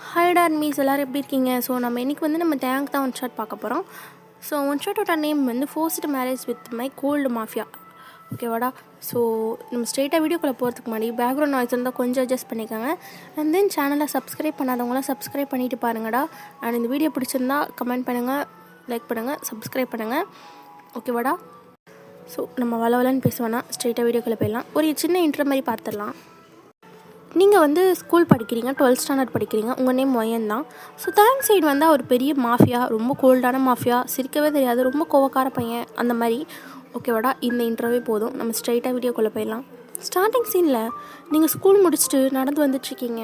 Hi டார்மீஸ் எல்லோரும் எப்படி இருக்கீங்க? ஸோ நம்ம இன்றைக்கி நம்ம தேங்க் தான் ஒன் ஷாட் பார்க்க போகிறோம். ஸோ ஒன் ஷாட்டோட name forced marriage with my gold mafia. ஓகேவாடா? ஸோ நம்ம ஸ்ட்ரெயிட்டாக வீடியோக்குள்ளே போகிறதுக்கு முன்னாடி பேக்ரவுண்ட் நாய்ஸ் இருந்தால் கொஞ்சம் அட்ஜஸ்ட் பண்ணிக்கோங்க. அண்ட் தென் சேனலை சப்ஸ்கிரைப் பண்ணாதவங்களாம் சப்ஸ்கிரைப் பண்ணிவிட்டு பாருங்கடா. அண்ட் இந்த வீடியோ பிடிச்சிருந்தா கமெண்ட் பண்ணுங்கள், லைக் பண்ணுங்கள், சப்ஸ்கிரைப் பண்ணுங்கள். ஓகேவாடா? ஸோ நம்ம வளவலன்னு பேசுவேன்னா ஸ்ட்ரெயிட்டாக வீடியோக்குள்ளே போயிடலாம். ஒரு சின்ன இன்ட்ரோ மாதிரி பார்த்துடலாம். நீங்கள் ஸ்கூல் படிக்கிறீங்க, 12th ஸ்டாண்டர்ட் படிக்கிறீங்க, உங்கள் நேம் ஒயன் தான். ஸோ தேங்க் சைடு அவர் பெரிய மாஃபியா, ரொம்ப கோல்டான மாஃபியா, சிரிக்கவே தெரியாது, ரொம்ப கோவக்கார பையன் அந்த மாதிரி. ஓகேவாடா? இந்த இன்ட்ரோவே போதும், நம்ம ஸ்ட்ரைட்டாக வீடியோக்குள்ளே போயிடலாம். ஸ்டார்டிங் சீனில் நீங்கள் ஸ்கூல் முடிச்சுட்டு நடந்து வந்துட்டுருக்கீங்க.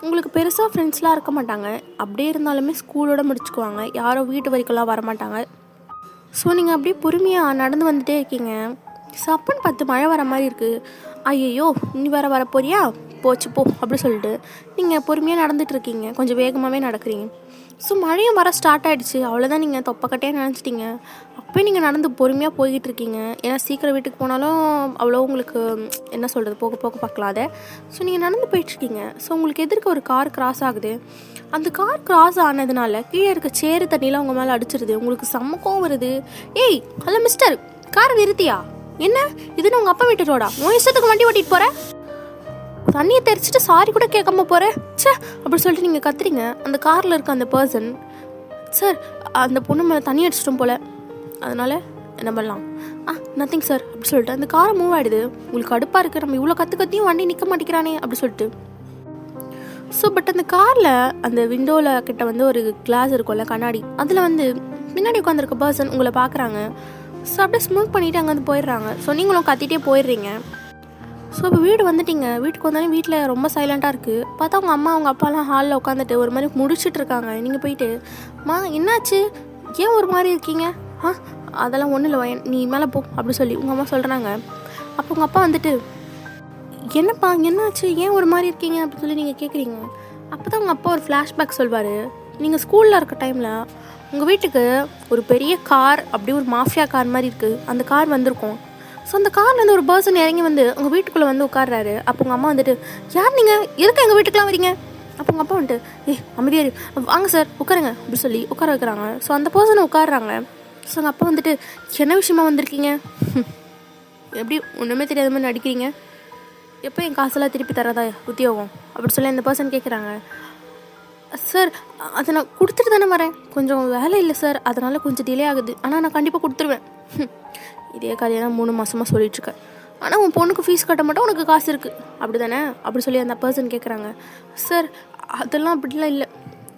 உங்களுக்கு பெருசாக ஃப்ரெண்ட்ஸ்லாம் இருக்க மாட்டாங்க. அப்படியே இருந்தாலுமே ஸ்கூலோடு முடிச்சுக்குவாங்க, யாரும் வீட்டு வரைக்கும்லாம் வரமாட்டாங்க. ஸோ நீங்கள் அப்படியே பொறுமையாக நடந்து வந்துகிட்டே இருக்கீங்க. சப்புன்னு பார்த்து மழை வர மாதிரி இருக்குது. ஐயோ நீ வர போறியா, போச்சு போ அப்படி சொல்லிட்டு நீங்கள் பொறுமையாக நடந்துகிட்ருக்கீங்க, கொஞ்சம் வேகமாகவே நடக்கிறீங்க. ஸோ மழையும் வர ஸ்டார்ட் ஆகிடுச்சு. அவ்வளோதான், நீங்கள் தொப்பக்கட்டையாக நினச்சிட்டிங்க. அப்போயே நீங்கள் நடந்து பொறுமையாக போய்கிட்டு இருக்கீங்க. ஏன்னா சீக்கிரம் வீட்டுக்கு போனாலும் அவ்வளோ உங்களுக்கு என்ன சொல்கிறது, போக போக பார்க்கலாம் அதை. ஸோ நீங்கள் நடந்து போயிட்டுருக்கீங்க. ஸோ உங்களுக்கு எதிர்க்க ஒரு கார் கிராஸ் ஆகுது. அந்த கார் கிராஸ் ஆனதுனால கீழே இருக்க சேறு தண்ணியெலாம் உங்கள் மேலே அடிச்சிருது. உங்களுக்கு செம்மக்கம் வருது. ஏய் ஹலோ மிஸ்டர், காரை நிறுத்தியா? என்ன இதுன்னு உங்கள் அப்பா வீட்டு ரோடா? உன் இஷ்டத்துக்கு வண்டி ஓட்டிகிட்டு போகிற? தண்ணியை தெரிச்சிட்டு சாரி கூட கேட்காம போகிறேன் சே அப்படி சொல்லிட்டு நீங்கள் கத்துறீங்க. அந்த காரில் இருக்க அந்த பர்சன், சார் அந்த பொண்ணு மேலே தண்ணி அடிச்சிட்டோம் போல், அதனால் என்ன பண்ணலாம்? நத்திங் சார் அப்படி சொல்லிட்டு அந்த காரை மூவ் ஆகிடுது. உங்களுக்கு அடுப்பாக இருக்குது, நம்ம இவ்வளோ கற்றுக்கத்தையும் வண்டி நிற்க மாட்டேங்கிறானே அப்படி சொல்லிட்டு. ஸோ பட் அந்த காரில் அந்த விண்டோவில் கிட்ட ஒரு கிளாஸ் இருக்கும்ல, கண்ணாடி, அதில் முன்னாடி உட்காந்துருக்க பர்சன் உங்களை பார்க்குறாங்க. ஸோ அப்படியே ஸ்மூத் பண்ணிவிட்டு அங்கேருந்து போயிடுறாங்க. ஸோ நீங்களும் கத்திட்டே போயிடுறீங்க. ஸோ இப்போ வீடு வந்துட்டிங்க. வீட்டுக்கு வந்தாலும் வீட்டில் ரொம்ப சைலண்ட்டாக இருக்குது. பார்த்தா அவங்க அம்மா அவங்க அப்பாலாம் ஹாலில் உட்காந்துட்டு ஒரு மாதிரி முடிச்சுட்டு இருக்காங்க. நீங்கள் போயிட்டு, மா என்னாச்சு, ஏன் ஒரு மாதிரி இருக்கீங்க? அதெல்லாம் ஒன்றும் இல்லை வயன், நீ மேலே போ அப்படி சொல்லி உங்கள் அம்மா சொல்கிறாங்க. அப்போ உங்கள் அப்பா என்னப்பா என்னாச்சு, ஏன் ஒரு மாதிரி இருக்கீங்க அப்படின்னு சொல்லி நீங்கள் கேட்குறீங்க. அப்போ தான் உங்கள் அப்பா ஒரு ஃப்ளாஷ்பேக் சொல்வார். நீங்கள் ஸ்கூலில் இருக்க டைமில் உங்கள் வீட்டுக்கு ஒரு பெரிய கார், அப்படியே ஒரு மாஃபியா கார் மாதிரி இருக்குது, அந்த கார் வந்திருக்கும். ஸோ அந்த கார்லேருந்து ஒரு பர்சன் இறங்கி உங்கள் வீட்டுக்குள்ளே உட்கார்றாரு. அப்போ உங்கள் அம்மா யார் நீங்கள், எதுக்கு எங்கள் வீட்டுக்குலாம் வரீங்க? அப்போ உங்கள் அப்பா அமைதியாரு, வாங்க சார் உட்காருங்க அப்படி சொல்லி உட்கார வைக்கிறாங்க. ஸோ அந்த பர்சனை உட்காடுறாங்க. ஸோ உங்கள் அப்பா என்ன விஷயமா வந்திருக்கீங்க, எப்படி ஒன்றுமே தெரியாத மாதிரி நடிக்கிறீங்க, எப்போ என் காசெல்லாம் திருப்பி தரதா உத்தியோகம் அப்படி சொல்லி அந்த பர்சன் கேட்குறாங்க. சார் அதை நான் கொடுத்துட்டு தானே வரேன், கொஞ்சம் வேலை இல்லை சார், அதனால் கொஞ்சம் டிலே ஆகுது, ஆனால் நான் கண்டிப்பாக கொடுத்துருவேன். இதே கதையை தான் 3 மாதமாக சொல்லிட்டுருக்கேன். ஆனால் உன் பொண்ணுக்கு ஃபீஸ் கட்ட மாட்டோம், உனக்கு காசு இருக்குது அப்படி தானே அப்படி சொல்லி அந்த பர்சன் கேட்குறாங்க. சார் அதெல்லாம் அப்படிலாம் இல்லை,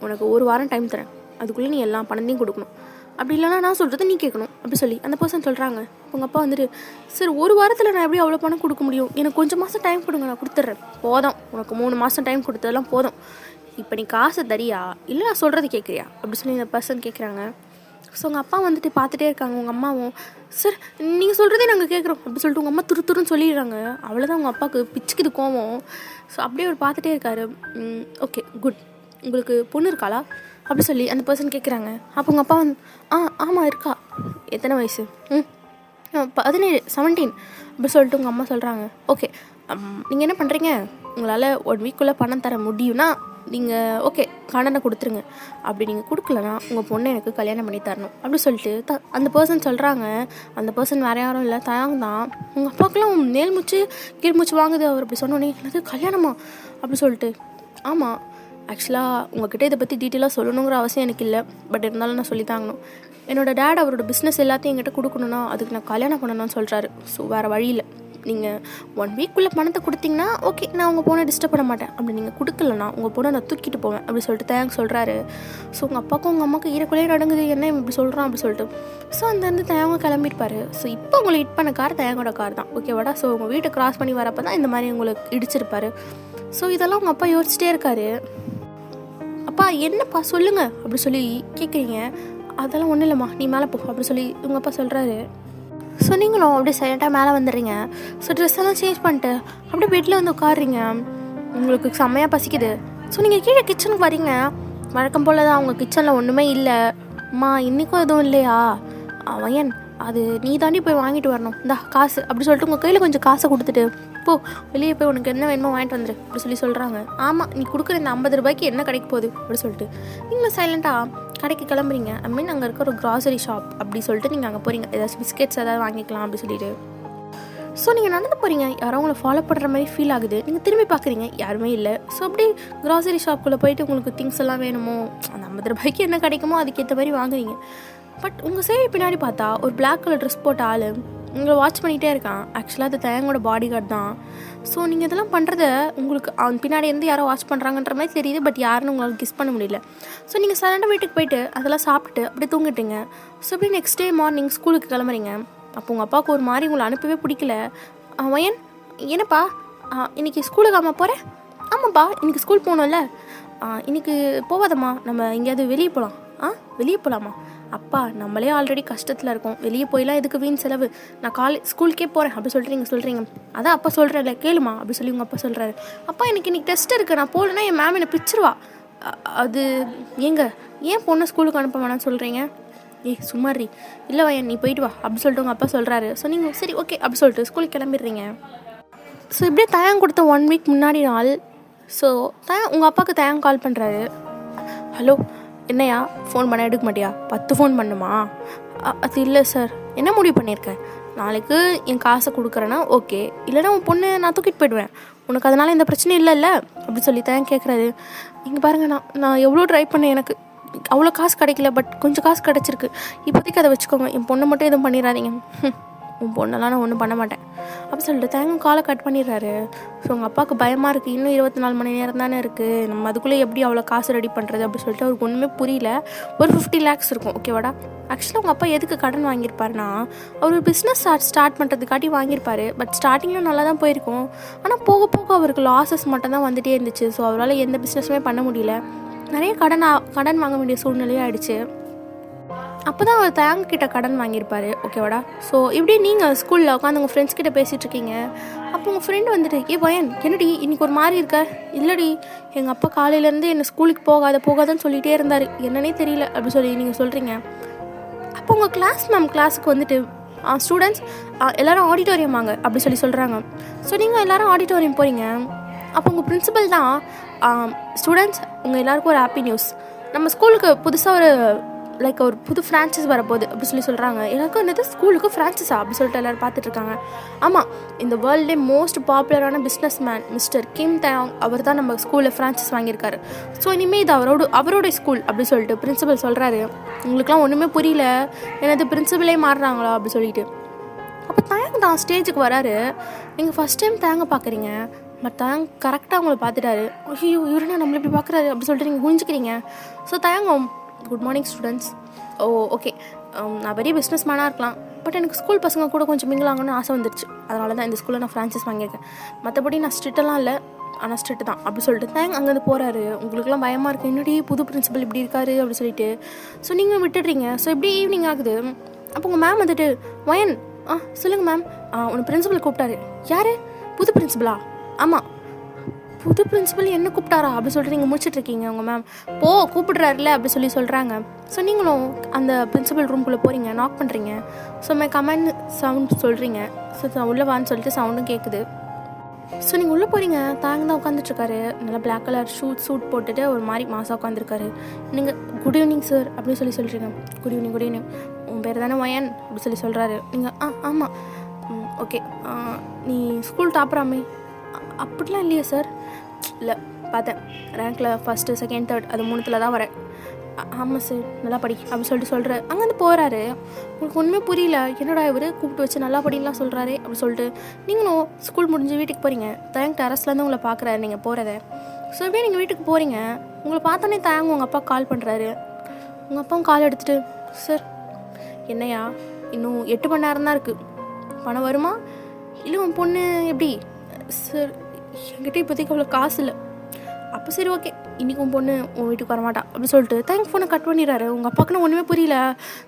உனக்கு 1 வாரம் டைம் தரேன், அதுக்குள்ளே நீ எல்லா பணத்தையும் கொடுக்கணும், அப்படி இல்லைனா நான் சொல்கிறது நீ கேட்கணும் அப்படி சொல்லி அந்த பர்சன் சொல்கிறாங்க. உங்கள் அப்பா சார் 1 வாரத்தில் நான் எப்படி அவ்வளோ பணம் கொடுக்க முடியும், எனக்கு கொஞ்சம் மாதம் டைம் கொடுங்க, நான் கொடுத்துட்றேன். போதும், உனக்கு 3 மாதம் டைம் கொடுத்ததெல்லாம் போதும், இப்போ நீ காசை தரியா இல்லை நான் சொல்கிறது கேட்குறியா அப்படி சொல்லி இந்த பர்சன் கேட்குறாங்க. ஸோ உங்கள் அப்பா பார்த்துட்டே இருக்காங்க. உங்கள் அம்மாவும், சார் நீங்கள் சொல்கிறதே நாங்கள் கேட்குறோம் அப்படி சொல்லிட்டு உங்கள் அம்மா துருன்னு சொல்லிடுறாங்க. அவ்வளோதான், உங்கள் அப்பாவுக்கு பிச்சுக்குது கோவம். ஸோ அப்படியே அவர் பார்த்துட்டே இருக்காரு. ஓகே குட், உங்களுக்கு பொண்ணு இருக்காளா அப்படி சொல்லி அந்த பர்சன் கேட்குறாங்க. அப்போ உங்கள் அப்பா ஆமாம் இருக்கா. எத்தனை வயசு? 17 17 அப்படி சொல்லிட்டு உங்கள் அம்மா சொல்கிறாங்க. ஓகே நீங்கள் என்ன பண்ணுறீங்க, உங்களால் 1 வீக்குள்ளே பணம் தர முடியும்னா நீங்கள் ஓகே கடனை கொடுத்துருங்க, அப்படி நீங்கள் கொடுக்கலனா உங்கள் பொண்ணை எனக்கு கல்யாணம் பண்ணி தரணும் அப்படி சொல்லிட்டு அந்த பர்சன் சொல்கிறாங்க. அந்த பர்சன் வேறு யாரும் இல்லை, தயாங் தான். உங்கள் அப்பாவுக்குலாம் மேல் மூச்சு கீழ் மூச்சு வாங்குது. அவர் அப்படி சொன்னோன்னே எனக்கு கல்யாணமா அப்படி சொல்லிட்டு, ஆமாம் ஆக்சுவலாக உங்கள்கிட்ட இதை பற்றி டீட்டெயிலாக சொல்லணுங்கிற அவசியம் எனக்கு இல்லை, பட் இருந்தாலும் நான் சொல்லி தாங்கணும். என்னோடய டேட் அவரோட பிஸ்னஸ் எல்லாத்தையும் என்கிட்ட கொடுக்கணுன்னா அதுக்கு நான் கல்யாணம் பண்ணணும்னு சொல்கிறாரு. ஸோ வேறு வழி இல்லை, நீங்கள் 1 வீக்குள்ளே பணத்தை கொடுத்தீங்கன்னா ஓகே நான் உங்கள் பொண்ணை டிஸ்டர்ப் பண்ண மாட்டேன், அப்படி நீங்கள் கொடுக்கலன்னா உங்கள் பொண்ணை நான் தூக்கிட்டு போவேன் அப்படி சொல்லிட்டு தேங்க் சொல்கிறாரு. ஸோ உங்கள் அப்பாவுக்கும் உங்கள் அம்மாவுக்கு ஈரக்குள்ளேயே நடங்குது, என்ன இப்படி சொல்கிறான் அப்படி சொல்லிட்டு. ஸோ அந்த தேவங்க கிளம்பியிருப்பார். ஸோ இப்போ உங்களை ஹிட் பண்ண கார் தேவங்கோட கார் தான், ஓகேவாடா? ஸோ உங்கள் வீட்டை கிராஸ் பண்ணி வரப்போ தான் இந்த மாதிரி உங்களுக்கு இடிச்சிருப்பார். ஸோ இதெல்லாம் உங்கள் அப்பா யோசிச்சிட்டே இருக்காரு. அப்பா என்னப்பா சொல்லுங்க அப்படி சொல்லி கேட்குறீங்க. அதெல்லாம் ஒன்றும் இல்லைம்மா, நீ மேலே போ அப்படி சொல்லி உங்கள் அப்பா சொல்கிறாரு. ஸோ நீங்களும் அப்படியே சைலண்ட்டாக மேலே வந்துடுறீங்க. ஸோ ட்ரெஸ் எல்லாம் சேஞ்ச் பண்ணிட்டு அப்படியே பெட்டில் உட்காடுறீங்க. உங்களுக்கு செம்மையாக பசிக்குது. ஸோ நீங்கள் கீழே கிச்சனுக்கு வரீங்க. வழக்கம் போல் தான் அவங்க கிச்சனில் ஒன்றுமே இல்லை. அம்மா இன்றைக்கும் எதுவும் இல்லையா? வயன் அது நீ தாண்டி போய் வாங்கிட்டு வரணும், இந்தா காசு அப்படி சொல்லிட்டு உங்கள் கையில் கொஞ்சம் காசை கொடுத்துட்டு போ வெளியே போய் உனக்கு என்ன வேணுமோ வாங்கிட்டு வந்துரு அப்படி சொல்லி சொல்கிறாங்க. ஆமாம், நீ கொடுக்குற இந்த 50 ரூபாய்க்கு என்ன கிடைக்க போகுது அப்படி சொல்லிட்டு நீங்களும் சைலண்ட்டாக கடைக்கு கிளம்புறீங்க. ஐ மீன் அங்கே இருக்க ஒரு க்ராசரி ஷாப் அப்படி சொல்லிட்டு நீங்கள் அங்கே போகிறீங்க, ஏதாச்சும் பிஸ்கெட்ஸ் ஏதாவது வாங்கிக்கலாம் அப்படி சொல்லிட்டு. ஸோ நீங்கள் நடந்து போகிறீங்க, யாரோ உங்களை ஃபாலோ பண்ணுற மாதிரி ஃபீல் ஆகுது. நீங்கள் திரும்பி பார்க்குறீங்க, யாருமே இல்லை. ஸோ அப்படி க்ராசரி ஷாப்புக்குள்ளே போயிட்டு உங்களுக்கு திங்ஸ் எல்லாம் வேணுமோ, அந்த 50 ரூபாய்க்கு என்ன கிடைக்குமோ அதுக்கேற்ற மாதிரி வாங்குறீங்க. பட் உங்கள் சேவை பின்னாடி பார்த்தா ஒரு பிளாக் கலர் ட்ரெஸ் போட்ட ஆள் உங்களை வாட்ச் பண்ணிகிட்டே இருக்கான். ஆக்சுவலாக அது தயங்கோட பாடி கார்டு தான். ஸோ நீங்கள் இதெல்லாம் பண்ணுறத உங்களுக்கு அவன் பின்னாடி இருந்து யாரோ வாட்ச் பண்ணுறாங்கன்ற மாதிரி தெரியுது, பட் யாருன்னு உங்களுக்கு கிஸ் பண்ண முடியல. ஸோ நீங்கள் சடனாக வீட்டுக்கு போயிட்டு அதெல்லாம் சாப்பிட்டுட்டு அப்படியே தூங்கிட்டீங்க. ஸோ அப்படி நெக்ஸ்ட் டே மார்னிங் ஸ்கூலுக்கு கிளம்புறீங்க. அப்போ உங்கள் அப்பாவுக்கு ஒரு மாதிரி உங்களை அனுப்பவே பிடிக்கல. வயன், என்னப்பா இன்றைக்கி ஸ்கூலுக்கு அம்மா போகிறேன்? ஆமாப்பா, இன்றைக்கி ஸ்கூல் போகணும்ல. இன்றைக்கி போகாதம்மா, நம்ம எங்கேயாவது வெளியே போகலாம். வெளியே போகலாமா? அப்பா, நம்மளே ஆல்ரெடி கஷ்டத்தில் இருக்கோம், வெளியே போயெல்லாம் எதுக்கு வீண் செலவு, நான் ஸ்கூலுக்கே போகிறேன் அப்படி சொல்லிட்டு நீங்கள் சொல்கிறீங்க. அதான் அப்பா சொல்கிறேன்ல, கேளுமா அப்படி சொல்லி உங்கள் அப்பா சொல்கிறாரு. அப்பா, எனக்கு இன்றைக்கி டெஸ்ட் இருக்குது, நான் போகலன்னா என் மேம் என்னை பிச்சிருவா. அது ஏன் பொண்ணை ஸ்கூலுக்கு அனுப்ப வேணான்னு சொல்கிறீங்க? சும்மாரி இல்லை வயன், நீ போயிட்டு வா அப்படி சொல்லிட்டு உங்கள் அப்பா சொல்கிறாரு. ஸோ நீங்கள் சரி ஓகே அப்படி சொல்லிட்டு ஸ்கூலுக்கு கிளம்பிடுறீங்க. ஸோ இப்படியே தயாங் கொடுத்த 1 வீக் முன்னாடி நாள். ஸோ உங்கள் அப்பாவுக்கு தயாங் கால் பண்ணுறாரு. ஹலோ, என்னையா ஃபோன் பண்ண எடுக்க மாட்டியா? 10 ஃபோன் பண்ணுமா? அது இல்லை சார். என்ன முடிவு பண்ணியிருக்கேன்? நாளைக்கு என் காசை கொடுக்குறேன்னா ஓகே, இல்லைன்னா உன் பொண்ணு நான் தூக்கிட்டு போயிடுவேன், உனக்கு அதனால் எந்த பிரச்சனையும் இல்லைல்ல அப்படி சொல்லி தான் கேட்குறாரு. இங்கே பாருங்கள், நான் எவ்வளோ ட்ரை பண்ணேன், எனக்கு அவ்வளோ காசு கிடைக்கல, பட் கொஞ்சம் காசு கிடச்சிருக்கு, இப்போதைக்கு அதை வச்சுக்கோங்க, என் பொண்ணை மட்டும் எதுவும் பண்ணிடாதீங்க. உன் பொண்ணெல்லாம் நான் ஒன்றும் பண்ண மாட்டேன் அப்படி சொல்லிட்டு தேங்காய் காலை கட் பண்ணிடுறாரு. ஸோ உங்கள் அப்பாவுக்கு பயமாக இருக்குது, இன்னும் 24 மணி நேரம் தானே இருக்குது, நம்ம அதுக்குள்ளே எப்படி அவ்வளோ காசு ரெடி பண்ணுறது அப்படி சொல்லிட்டு அவருக்கு ஒன்றுமே புரியல. ஒரு 50 lakhs இருக்கும், ஓகேவாடா. ஆக்சுவலாக உங்கள் அப்பா எதுக்கு கடன் வாங்கியிருப்பாருனா, அவர் ஒரு பிஸ்னஸ் ஸ்டார்ட் பண்ணுறதுக்காட்டி வாங்கியிருப்பாரு. பட் ஸ்டார்டிங்கில் நல்லா தான் போயிருக்கும், ஆனால் போக போக அவருக்கு லாஸஸ் மட்டும் தான் வந்துகிட்டே இருந்துச்சு. ஸோ அவரால் எந்த பிஸ்னஸுமே பண்ண முடியல, நிறைய கடன் வாங்க வேண்டிய சூழ்நிலையாக ஆயிடுச்சு. அப்போ தான் அவர் தேங்கிட்ட கடன் வாங்கியிருப்பார், ஓகேவாடா. ஸோ இப்படி நீங்கள் ஸ்கூலில் உட்காந்து உங்கள் ஃப்ரெண்ட்ஸ் கிட்ட பேசிகிட்ருக்கீங்க. அப்போ உங்கள் ஃப்ரெண்டு வந்துட்டு, பையன் என்னடி இன்றைக்கி ஒரு மாதிரி இருக்க? இல்லடி, எங்கள் அப்பா காலையிலேருந்து என்னை ஸ்கூலுக்கு போகாதன்னு சொல்லிகிட்டே இருந்தார், என்னன்னே தெரியல அப்படி சொல்லி நீங்கள் சொல்கிறீங்க. அப்போ உங்கள் கிளாஸுக்கு வந்துட்டு ஸ்டூடெண்ட்ஸ் எல்லோரும் ஆடிட்டோரியம் வாங்க அப்படி சொல்கிறாங்க. ஸோ நீங்கள் எல்லோரும் ஆடிட்டோரியம் போகிறீங்க. அப்போ உங்கள் பிரின்சிபல் தான், ஸ்டூடெண்ட்ஸ் உங்கள் எல்லாேருக்கும் ஒரு ஹாப்பி நியூஸ், நம்ம ஸ்கூலுக்கு புதுசாக ஒரு புது ஃப்ரான்ச்சைஸ் வரப்போகுது அப்படி சொல்கிறாங்க. எனக்கு என்னது ஸ்கூலுக்கு ஃப்ரான்ச்சைஸா அப்படி சொல்லிட்டு எல்லோரும் பார்த்துட்ருக்காங்க. ஆமாம், இந்த வேர்ல்டே மோஸ்ட் பாப்புலரான பிஸ்னஸ் மேன் மிஸ்டர் கிம் தயாங் அவர் தான் நம்ம ஸ்கூலில் ஃப்ரான்ச்சைஸ் வாங்கியிருக்காரு. ஸோ இனிமேல் இது அவரோட ஸ்கூல் அப்படி சொல்லிட்டு பிரின்சிபல் சொல்கிறாரு. உங்களுக்குலாம் ஒன்றுமே புரியல, எனது பிரின்சிபலே மாறுறாங்களா அப்படி சொல்லிட்டு. அப்போ தயாங் தான் ஸ்டேஜுக்கு வராரு. நீங்கள் ஃபஸ்ட் டைம் தயாங்க பார்க்குறீங்க, பட் தயாங் கரெக்டாக உங்களை பார்த்துட்டாரு. ஐயோ, இவருன்னா நம்மளை இப்படி பார்க்குறாரு அப்படி சொல்லிட்டு நீங்கள் குனிஞ்சிக்கிறீங்க. ஸோ தயாங்க, குட் மார்னிங் ஸ்டூடெண்ட்ஸ். ஓகே, நான் பெரிய பிஸ்னஸ் மேனாக இருக்கலாம், பட் எனக்கு ஸ்கூல் பசங்க கூட கொஞ்சம் மிங்கிலாங்கன்னு ஆசை வந்துருச்சு, அதனால தான் இந்த ஸ்கூலில் நான் ஃப்ரான்ச்சைஸ் வாங்கியிருக்கேன். மற்றபடி நான் ஸ்ட்ரிக்டெல்லாம் இல்லை, ஆனால் ஸ்ட்ரிக்ட் தான் அப்படி சொல்லிட்டு தேங்க் அங்கேருந்து போகிறாரு. உங்களுக்குலாம் பயமாக இருக்குது, என்னடி புது பிரின்சிபல் இப்படி இருக்காரு அப்படி சொல்லிட்டு. ஸோ நீங்கள் விட்டுடுறீங்க. ஸோ இப்படி ஈவினிங் ஆகுது. அப்போ உங்கள் மேம் வந்துட்டு, வயன் சொல்லுங்கள் மேம், உன்னை பிரின்சிபல் கூப்பிட்டாரு. யார்? புது பிரின்சிபலா? ஆமாம், புது பிரின்சிபல் என்ன கூப்பிட்டாரா அப்படி சொல்லிட்டு நீங்கள் முடிச்சிட்ருக்கீங்க. உங்கள் மேம் கூப்பிடுறாருல அப்படி சொல்கிறாங்க. ஸோ நீங்களும் அந்த பிரின்சிபல் ரூம்குள்ளே போகிறீங்க, நாக் பண்ணுறீங்க. ஸோ கமெண்ட் சவுண்ட் சொல்கிறீங்க. ஸோ உள்ளே வான்னு சொல்லிட்டு சவுண்டும் கேட்குது. ஸோ நீங்கள் உள்ளே போகிறீங்க. தாங்க தான் உட்காந்துட்ருக்காரு, நல்லா பிளாக் கலர் சூட் போட்டுட்டு ஒரு மாதிரி மாசாக உட்காந்துருக்காரு. நீங்கள் குட் ஈவினிங் சார் அப்படின்னு சொல்கிறீங்க. குட் ஈவினிங், உன் பேர் தானே வயன் அப்படி சொல்கிறாரு. நீங்கள் ஆமாம், ஓகே, நீ ஸ்கூல் டாப்பராமே? அப்படிலாம் இல்லையா சார்? இல்லை, பார்த்தேன், ரேங்க்கில் ஃபஸ்ட்டு, செகண்ட், தேர்ட் அது 3ல் தான் வரேன். ஆமாம் சார், நல்லா படி அப்படி சொல்கிற. அங்கேருந்து போகிறாரு. உங்களுக்கு ஒன்றுமே புரியல, என்னடா இவர் கூப்பிட்டு வச்சு நல்லா படிலாம் சொல்கிறாரு அப்படி சொல்லிட்டு நீங்களும் ஸ்கூல் முடிஞ்சு வீட்டுக்கு போகிறீங்க. தயங் டெரஸ்லேருந்து உங்களை பார்க்குறாரு நீங்கள் போகிறத. ஸோ எப்படியே நீங்கள் வீட்டுக்கு போகிறீங்க. உங்களை பார்த்தோன்னே தயங்க உங்கள் அப்பா கால் பண்ணுறாரு. உங்கள் அப்பாவும் கால் எடுத்துகிட்டு, சார் என்னையா இன்னும் 8 மணி நேரம் தான் இருக்குது, பணம் வருமா? இல்லை உன் பொண்ணு எப்படி? சார் என்கிட்ட இப்போதைக்கு அவ்வளோ காசு இல்லை. அப்போ சரி ஓகே, இன்றைக்கி உன் பொண்ணு உன் வீட்டுக்கு வரமாட்டா அப்படி சொல்லிட்டு தேங்க் ஃபோனை கட் பண்ணிடுறாரு. உங்கள் அப்பாக்குன்னு ஒன்றுமே புரியல.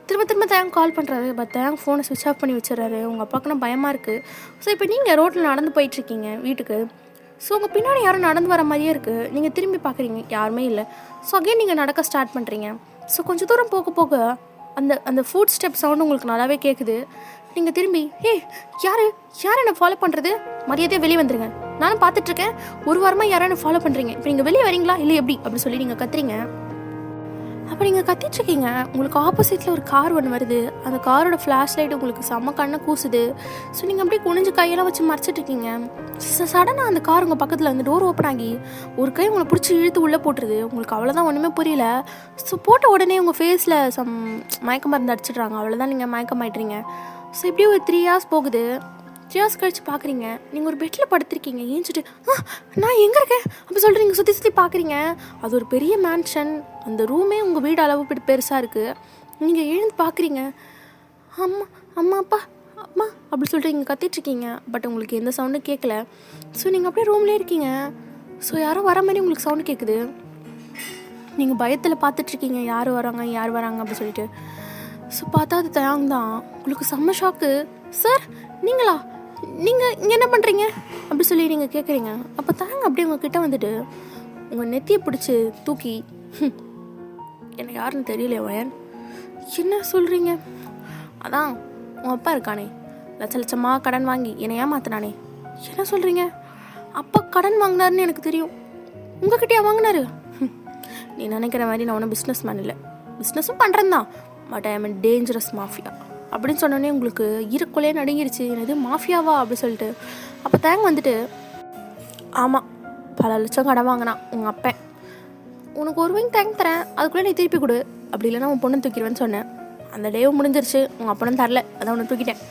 திரும்ப தேங்க் கால் பண்ணுறாரு. பட் தேங்க் ஃபோனை ஸ்விட்ச் ஆஃப் பண்ணி வச்சிடறாரு. உங்கள் அப்பாக்குன்னா பயமாக இருக்குது. ஸோ இப்போ நீங்கள் ரோட்டில் நடந்து போயிட்டுருக்கீங்க வீட்டுக்கு. ஸோ உங்கள் பின்னாடி யாரும் நடந்து வர மாதிரியே இருக்குது. நீங்கள் திரும்பி பார்க்குறீங்க, யாருமே இல்லை. ஸோ அகைன் நீங்கள் நடக்க ஸ்டார்ட் பண்ணுறீங்க. ஸோ கொஞ்சம் தூரம் போக அந்த அந்த ஃபுட் ஸ்டெப் சவுண்டு உங்களுக்கு நல்லாவே கேட்குது. நீங்கள் திரும்பி யார் யார் என்னை ஃபாலோ பண்ணுறது, மரியாதையாக வெளியே வந்துடுங்க, நானும் பார்த்துட்ருக்கேன், ஒரு வாரமாக யாரும் என்னை ஃபாலோ பண்ணுறீங்க, இப்போ நீங்கள் வெளியே வரீங்களா இல்லை எப்படி அப்படி சொல்லி நீங்கள் கத்துறீங்க. அப்போ நீங்கள் கத்திட்ருக்கீங்க, உங்களுக்கு ஆப்போசிட்டில் ஒரு கார் ஒன்று வருது. அந்த காரோட ஃப்ளாஷ் லைட் உங்களுக்கு செம்ம கண்ணை கூசுது. ஸோ நீங்கள் அப்படியே குனிஞ்சு கையெல்லாம் வச்சு மறைச்சிட்ருக்கீங்க. சடனாக அந்த கார் உங்கள் பக்கத்தில் வந்து டோர் ஓப்பன் ஆகி ஒரு கை உங்களை பிடிச்சி இழுத்து உள்ளே போட்டுருது. உங்களுக்கு அவ்வளோதான், ஒன்றுமே புரியல. ஸோ போட்ட உடனே உங்கள் ஃபேஸில் மயக்க மருந்து அடிச்சிடுறாங்க. அவ்வளோதான், நீங்கள் மயக்கமாயிட்றீங்க. ஸோ இப்படியே ஒரு 3 hours போகுது. 3 hours கழிச்சு பார்க்குறீங்க, நீங்கள் ஒரு பெட்டில் படுத்திருக்கீங்க. ஏஞ்சிட்டு நான் எங்கே இருக்கேன் அப்படி சொல்லிட்டு நீங்கள் சுற்றி சுற்றி பார்க்குறீங்க. அது ஒரு பெரிய மேன்ஷன். அந்த ரூமே உங்கள் வீடு அளவு பெருசாக இருக்குது. நீங்கள் எழுந்து பார்க்குறீங்க, அம்மா அம்மா அப்பா அம்மா அப்படி சொல்லிட்டு நீங்கள் கத்திட்ருக்கீங்க. பட் உங்களுக்கு எந்த சவுண்டும் கேட்கல. ஸோ நீங்கள் அப்படியே ரூம்லேயே இருக்கீங்க. ஸோ யாரோ வர மாதிரி உங்களுக்கு சவுண்டு கேட்குது. நீங்கள் பயத்தில் பார்த்துட்ருக்கீங்க, யார் வராங்க அப்படி சொல்லிட்டு. ஸோ பார்த்தா அது தயாங் தான். உங்களுக்கு செம்ம ஷாக்கு. சார் நீங்களா, நீங்கள் இங்கே என்ன பண்ணுறீங்க அப்படி சொல்லி நீங்கள் கேட்குறீங்க. அப்போ தயாங் அப்படியே உங்ககிட்ட வந்துட்டு உங்கள் நெத்தியை பிடிச்சி தூக்கி, எனக்கு யாருன்னு தெரியல வயன், என்ன சொல்கிறீங்க, அதான் உன் அப்பா இருக்கானே லட்சமாக கடன் வாங்கி என்னை ஏமாத்தினானே, என்ன சொல்கிறீங்க, அப்பா கடன் வாங்கினாருன்னு எனக்கு தெரியும், உங்ககிட்டயா வாங்கினாரு, நீ நினைக்கிற மாதிரி நான் ஒன்றும் பிஸ்னஸ் மேன் இல்லை, பிஸ்னஸும் பண்ணுறேன் தான், but I am dangerous mafia அப்படின்னு சொன்னோடனே உங்களுக்கு இருக்குள்ளே நடுங்கிருச்சு. என்னது மாஃபியாவா அப்படி சொல்லிட்டு. அப்போ தேங்க வந்துட்டு, ஆமாம் பல லட்சம் கடன் வாங்கினான் உங்கள் அப்பன், உனக்கு ஒரு வாங்கி தேங்க தரேன், அதுக்குள்ளே நீ திருப்பி கொடு, அப்படி இல்லைன்னா உன் பொண்ணு தூக்கிடுவேன்னு சொன்னேன். அந்த டேவும் முடிஞ்சிருச்சு, உங்கள் அப்பனும் தரல, அதான் உன்னை தூக்கிட்டேன்.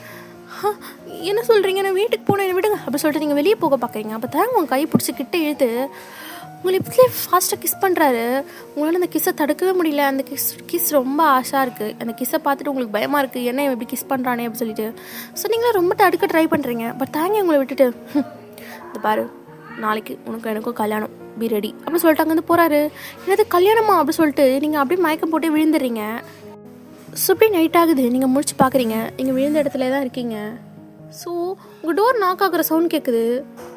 என்ன சொல்கிறீங்க, நான் வீட்டுக்கு போனேன், என்னை விடுங்க அப்படி சொல்லிட்டு நீங்கள் வெளியே போக பார்க்குறீங்க. அப்போ தேங்க உங்கள் கை பிடிச்சி கிட்ட இழுத்து உங்களை இப்படியே ஃபாஸ்ட்டாக கிஸ் பண்ணுறாரு. உங்களால் அந்த கிஸ்ஸை தடுக்கவே முடியல. அந்த கிஸ் ரொம்ப ஆசையாக இருக்குது. அந்த கிஸ்ஸை பார்த்துட்டு உங்களுக்கு பயமாக இருக்குது, என்ன எப்படி கிஸ் பண்ணுறானே அப்படி சொல்லிட்டு. ஸோ நீங்களும் ரொம்ப தடுக்க ட்ரை பண்ணுறீங்க. பட் தாங்க உங்களை விட்டுட்டு, இது பாரு நாளைக்கு உனக்கு எனக்கும் கல்யாணம், பி ரெடி அப்படி சொல்லிட்டு அங்கேருந்து போகிறாரு. என்னது கல்யாணமா அப்படி சொல்லிட்டு நீங்கள் அப்படியே மயக்கம் போட்டு விழுந்துடுறீங்க. ஸோ அப்படியே நைட் ஆகுது, நீங்கள் முடிச்சு பார்க்குறீங்க, நீங்கள் விழுந்த இடத்துல தான் இருக்கீங்க. ஸோ உங்கள் டோர் நாக் ஆகுற சவுண்ட் கேட்குது.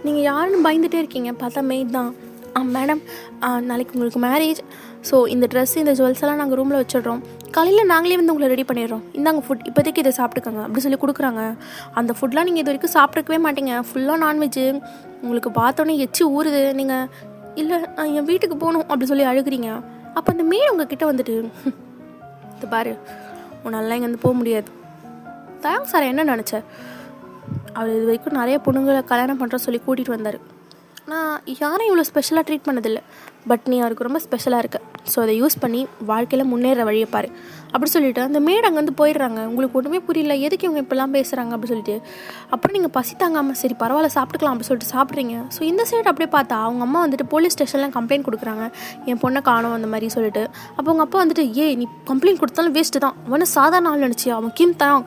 நீங்கள் யாருன்னு பயந்துகிட்டே இருக்கீங்க. பார்த்தா மெய்ட் தான். மேடம் நாளைக்கு உங்களுக்கு மேரேஜ், ஸோ இந்த ட்ரெஸ் இந்த ஜுவல்ஸ் எல்லாம் நாங்கள் ரூமில் வச்சிடுறோம், காலையில் நாங்களே வந்து உங்களை ரெடி பண்ணிடுறோம், இந்தாங்க ஃபுட், இப்போதைக்கு இதை சாப்பிட்டுக்கோங்க அப்படி சொல்லி கொடுக்குறாங்க. அந்த ஃபுட்லாம் நீங்கள் இது வரைக்கும் சாப்பிட்ருக்கவே மாட்டீங்க, ஃபுல்லாக நான்வெஜ்ஜு. உங்களுக்கு பார்த்தோன்னே எச்சி ஊறுது. நீங்கள் இல்லை நான் என் வீட்டுக்கு போகணும் அப்படி சொல்லி அழுகிறீங்க. அப்போ அந்த மேடம் உங்ககிட்ட வந்துட்டு, இது பாரு உன்னால இங்கேருந்து போக முடியாது. தேங்க்ஸ் சார், என்ன நினச்ச, அவர் இது வரைக்கும் நிறைய பொண்ணுங்களை கல்யாணம் பண்ணுற சொல்லி கூட்டிகிட்டு வந்தார். நான் யாரும் இவ்வளோ ஸ்பெஷலாக ட்ரீட் பண்ணதில்லை, பட் நீ அவருக்கு ரொம்ப ஸ்பெஷலாக இருக்க, ஸோ அதை யூஸ் பண்ணி வாழ்க்கையில் முன்னேற வழியை பாரு அப்படி சொல்லிவிட்டு அந்த மேட் அங்கேருந்து போயிடுறாங்க. உங்களுக்கு ஒன்றுமே புரியல, எதுக்கு இவங்க இப்போலாம் பேசுகிறாங்க அப்படி சொல்லிட்டு. அப்புறம் நீங்கள் பசி தாங்காமல் சரி பரவாயில்ல சாப்பிட்டுக்கலாம் அப்படி சொல்லிட்டு சாப்பிட்றீங்க. ஸோ இந்த சைடு அப்படியே பார்த்தா அவங்க அம்மா வந்துட்டு போலீஸ் ஸ்டேஷன்லாம் கம்ப்ளைண்ட் கொடுக்குறாங்க, என் பொண்ணை காணோம் அந்த மாதிரி சொல்லிட்டு. அப்போ அவங்க அப்பா வந்துட்டு, நீ கம்ப்ளைண்ட் கொடுத்தாலும் வேஸ்ட்டு தான், அவனை சாதாரண ஆள் நினச்சி, அவன் கிம் தான்,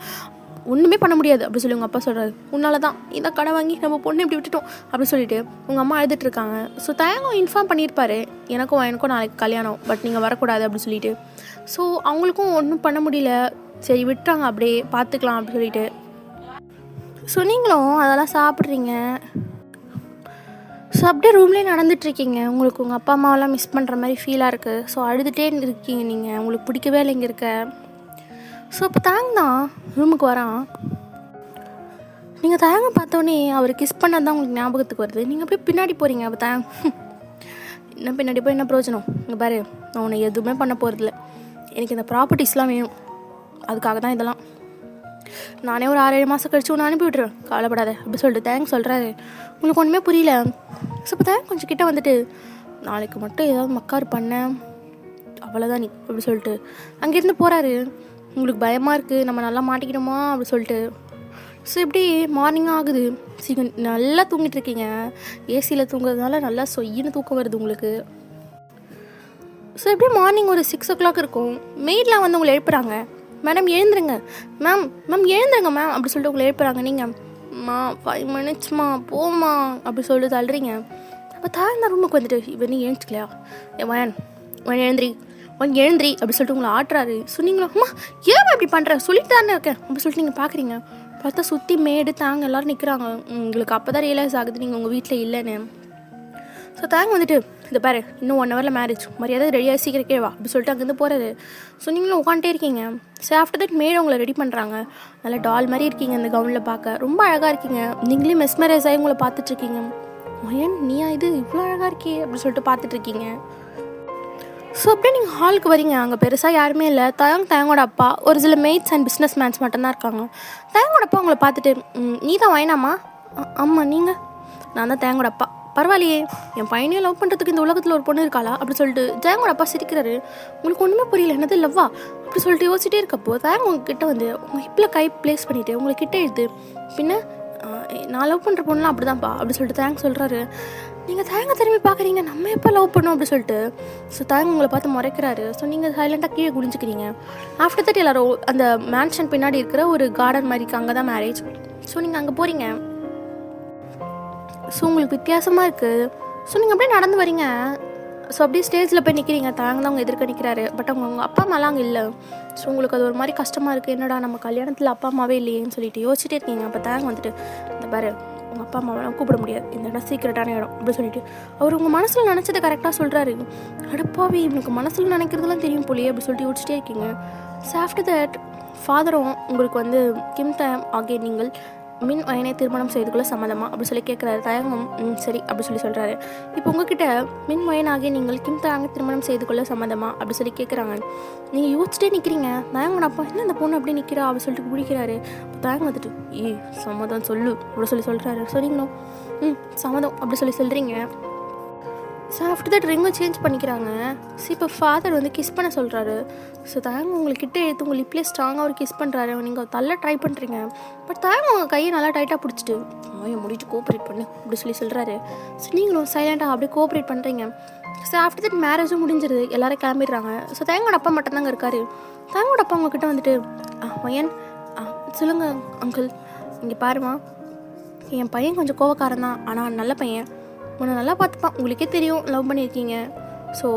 ஒன்றுமே பண்ண முடியாது அப்படி சொல்லி உங்கள் அப்பா சொல்கிறாரு. உன்னால தான் இந்த கடை வாங்கி நம்ம பொண்ணு இப்படி விட்டுட்டோம் அப்படி சொல்லிட்டு உங்கள் அம்மா அழுதுட்டு இருக்காங்க. ஸோ தயங்கம் இன்ஃபார்ம் பண்ணியிருப்பாரு, எனக்கும் நாளைக்கு கல்யாணம், பட் நீங்கள் வரக்கூடாது அப்படி சொல்லிட்டு. ஸோ அவங்களுக்கும் ஒன்றும் பண்ண முடியல, சரி விட்டுறாங்க அப்படியே பார்த்துக்கலாம் அப்படி சொல்லிட்டு. ஸோ நீங்களும் அதெல்லாம் சாப்பிட்றீங்க. ஸோ அப்படியே ரூம்லேயே நடந்துகிட்ருக்கீங்க. உங்களுக்கு உங்கள் அப்பா அம்மாவெல்லாம் மிஸ் பண்ணுற மாதிரி ஃபீலாக இருக்குது. ஸோ அழுதுகிட்டே இருக்கீங்க, நீங்கள் உங்களுக்கு பிடிக்கவே இல்லை இங்கே இருக்க. ஸோ அப்போ தாங்க தான் ரூமுக்கு வரான். நீங்கள் தயங்க பார்த்தோன்னே அவர் கிஸ் பண்ணது தான் உங்களுக்கு ஞாபகத்துக்கு வருது. நீங்கள் அப்படியே பின்னாடி போகிறீங்க. அப்போ தயங்க, இன்னும் பின்னாடி போய் என்ன பிரயோஜனம், இங்கே பாரு நான் உன்னை எதுவுமே பண்ண போகிறதில்ல, எனக்கு இந்த ப்ராப்பர்ட்டிஸ்லாம் வேணும், அதுக்காக தான் இதெல்லாம், நானே ஒரு 6-7 மாதம் கழிச்சு ஒன்று அனுப்பி விட்டுருவேன், கவலைப்படாத அப்படி சொல்லிட்டு தேங்க் சொல்கிறாரு. உங்களுக்கு ஒன்றுமே புரியல. ஸோ இப்போ தேங்க் கொஞ்சம் கிட்டே வந்துட்டு, நாளைக்கு மட்டும் ஏதாவது மக்கார் பண்ணேன் அவ்வளோதான் நீ அப்படி சொல்லிட்டு அங்கேருந்து போகிறாரு. உங்களுக்கு பயமாக இருக்குது, நம்ம நல்லா மாட்டிக்கிட்டோமா அப்படி சொல்லிட்டு. ஸோ இப்படி மார்னிங்காக ஆகுது. சீக்கிரம் நல்லா தூங்கிட்டு இருக்கீங்க, ஏசியில் தூங்குறதுனால நல்லா சொய்யின்னு தூக்கம் வருது உங்களுக்கு. ஸோ எப்படி மார்னிங் ஒரு 6 o'clock இருக்கும். மெய்ட்லாம் வந்து உங்களை எழுப்புறாங்க, மேடம் எழுந்துருங்க மேம் எழுந்துருங்க மேம் அப்படி சொல்லிட்டு உங்களை எழுப்புறாங்க. நீங்கள் 5 minutes போமா அப்படி சொல்லிட்டு தள்ளுறீங்க. அப்போ தாழ்ந்த ரூமுக்கு வந்துட்டு, இவன் எழுந்துக்கலையா, எழுந்திரி அப்படி சொல்லிட்டு உங்களை ஆட்டுறாரு. ஸோ நீங்களும், அம்மா ஏன் இப்படி பண்ணுற, சொல்லிட்டு தானே இருக்கேன் அப்படி சொல்லிட்டு நீங்கள் பார்க்குறீங்க. பார்த்தா சுற்றி மேடு தாங்க எல்லோரும் நிற்கிறாங்க. உங்களுக்கு அப்போ தான் ரியலைஸ் ஆகுது நீங்கள் உங்கள் வீட்டில் இல்லைன்னு. ஸோ தாங்க வந்துட்டு, இந்த பாரு இன்னும் 1 ஹவரில் மேரேஜ், மரியாதை ரெடியாக சீக்கிரம் கேவா அப்படி சொல்லிட்டு அங்கேருந்து போகிறாரு. ஸோ நீங்களும் உட்காந்துட்டே இருக்கீங்க. ஸோ ஆஃப்டர் தட் மேடம் உங்களை ரெடி பண்ணுறாங்க. நல்லா டால் மாதிரி இருக்கீங்க, இந்த கவுனில் பார்க்க ரொம்ப அழகாக இருக்கீங்க. நீங்களே மெஸ்மரைஸ் ஆகி உங்களை பார்த்துட்ருக்கீங்க. மயன் நீயா இது இவ்வளோ அழகாக இருக்கே அப்படின்னு சொல்லிட்டு பார்த்துட்ருக்கீங்க. ஸோ அப்படியே நீங்கள் ஹாலுக்கு வரீங்க. அங்கே பெருசாக யாருமே இல்லை. தயங்கோட அப்பா, ஒரு சில மெய்ட்ஸ் அண்ட் பிஸ்னஸ் மேன்ஸ் மட்டும்தான் இருக்காங்க. தயங்கோட அப்பா உங்களை பார்த்துட்டு, நீ தான் வயனாமா? ஆமாம், நீங்கள்? நான் தான் தயங்கோட அப்பா. பரவாயில்லையே, என் பையனையும் லவ் பண்ணுறதுக்கு இந்த உலகத்தில் ஒரு பொண்ணு இருக்காளா அப்படி சொல்லிட்டு தயங்கோட அப்பா சிரிக்கிறாரு. உங்களுக்கு ஒன்றுமே புரியல, என்னது லவ்வா அப்படி சொல்லிட்டு யோசிச்சிட்டே இருக்கப்போ தயங்க உங்ககிட்ட வந்து உங்கள் ஹிப்பில் கை ப்ளேஸ் பண்ணிவிட்டு உங்களை கிட்டே எழுது, பின்ன நான் லவ் பண்ணுற பொண்ணுலாம் அப்படி தான்ப்பா அப்படி சொல்லிட்டு தேங்க் சொல்கிறாரு. நீங்கள் தேங்க திரும்பி பார்க்குறீங்க, நம்ம எப்போ லவ் பண்ணோம் அப்படி சொல்லிட்டு. ஸோ தேங்க உங்களை பார்த்து முறைக்கிறாரு. ஸோ நீங்கள் சைலண்ட்டாக கீழே குடிஞ்சிக்கிறீங்க. ஆஃப்டர் தட் எல்லோரும் அந்த மேன்ஷன் பின்னாடி இருக்கிற ஒரு கார்டன் மாதிரிக்கு அங்கே தான் மேரேஜ். ஸோ நீங்கள் அங்கே போகிறீங்க. ஸோ உங்களுக்கு வித்தியாசமாக இருக்குது. ஸோ நீங்கள் அப்படியே நடந்து வரீங்க. ஸோ அப்படியே ஸ்டேஜில் போய் நிற்கிறீங்க. தாங்க தான் அவங்க எதிர்க்க நிற்கிறாரு. பட் அவங்க அப்பா அம்மாலாம் அங்கே இல்லை. ஸோ உங்களுக்கு அது ஒரு மாதிரி கஷ்டமாக இருக்குது. என்னடா நம்ம கல்யாணத்தில் அப்பா அம்மாவே இல்லையேன்னு சொல்லிட்டு யோசிச்சுட்டே இருக்கீங்க. அப்போ தாங்க வந்துட்டு, இந்த பாரு உங்கள் அப்பா அம்மாவெல்லாம் கூப்பிட முடியாது, இந்த இடம் சீக்கிரட்டான இடம் அப்படி சொல்லிட்டு அவர் உங்கள் மனசில் நினச்சதை கரெக்டாக சொல்கிறாரு. அடப்பாவி, உங்களுக்கு மனசில் நினைக்கிறதுலாம் தெரியும் போலியே அப்படி சொல்லிட்டு யோசிச்சிட்டே இருக்கீங்க. ஸோ ஆஃப்டர் தட் ஃபாதரும் உங்களுக்கு வந்து கிம் டைம் ஆகிய நீங்கள் மின் வயனை திருமணம் செய்துக்குள்ள சம்மதமா அப்படி சொல்லி கேட்குறாரு. தயங்கம் சரி அப்படி சொல்லி சொல்கிறாரு. இப்போ உங்ககிட்ட மின் வயனாகிய நீங்கள் கிம் தாங்க திருமணம் செய்து கொள்ள சம்மதமா அப்படி சொல்லி கேட்குறாங்க. நீங்கள் யோசிச்சிட்டே நிற்கிறீங்க. தயங்கோட அப்பா என்ன அந்த பொண்ணு அப்படி நிற்கிறா அப்படி சொல்லிட்டு பிடிக்கிறாரு. தயங்க வந்துட்டு சம்மதம் சொல்லு அப்படி சொல்லி சொல்கிறாரு. சரிங்களோ சம்மதம் அப்படி சொல்லி சொல்கிறீங்க. ஸோ ஆஃப்டர் தட் ரிங்கும் சேஞ்ச் பண்ணிக்கிறாங்க. ஸோ இப்போ ஃபாதர் வந்து கிஸ் பண்ண சொல்கிறாரு. ஸோ தயங்க உங்கள்கிட்ட எடுத்து உங்கள் லிப்லேயே ஸ்ட்ராங்காக ஒரு கிஸ் பண்ணுறாரு. நீங்கள் தள்ள ட்ரை பண்ணுறீங்க. பட் தயங்க உங்கள் கையை நல்லா டைட்டாக பிடிச்சிட்டு முடிச்சு கோஆப்ரேட் பண்ணு அப்படி சொல்லி சொல்கிறாரு. ஸோ நீங்களும் சைலண்ட்டாக அப்படியே கோஆப்ரேட் பண்ணுறீங்க. ஸோ ஆஃப்டர் தட் மேரேஜும் முடிஞ்சிருது. எல்லோரும் கிளம்பிடுறாங்க. ஸோ தயங்கோட அப்பா மட்டும்தாங்க இருக்காரு. தயங்கோட அப்பா உங்ககிட்ட வந்துட்டு, மயன் சொல்லுங்கள் அங்கிள், இங்கே பாருமா, என் பையன் கொஞ்சம் கோவக்காரன் தான், ஆனால் நல்ல பையன், உன்னை நல்லா பார்த்துப்பான், உங்களுக்கே தெரியும் லவ் பண்ணியிருக்கீங்க, ஸோ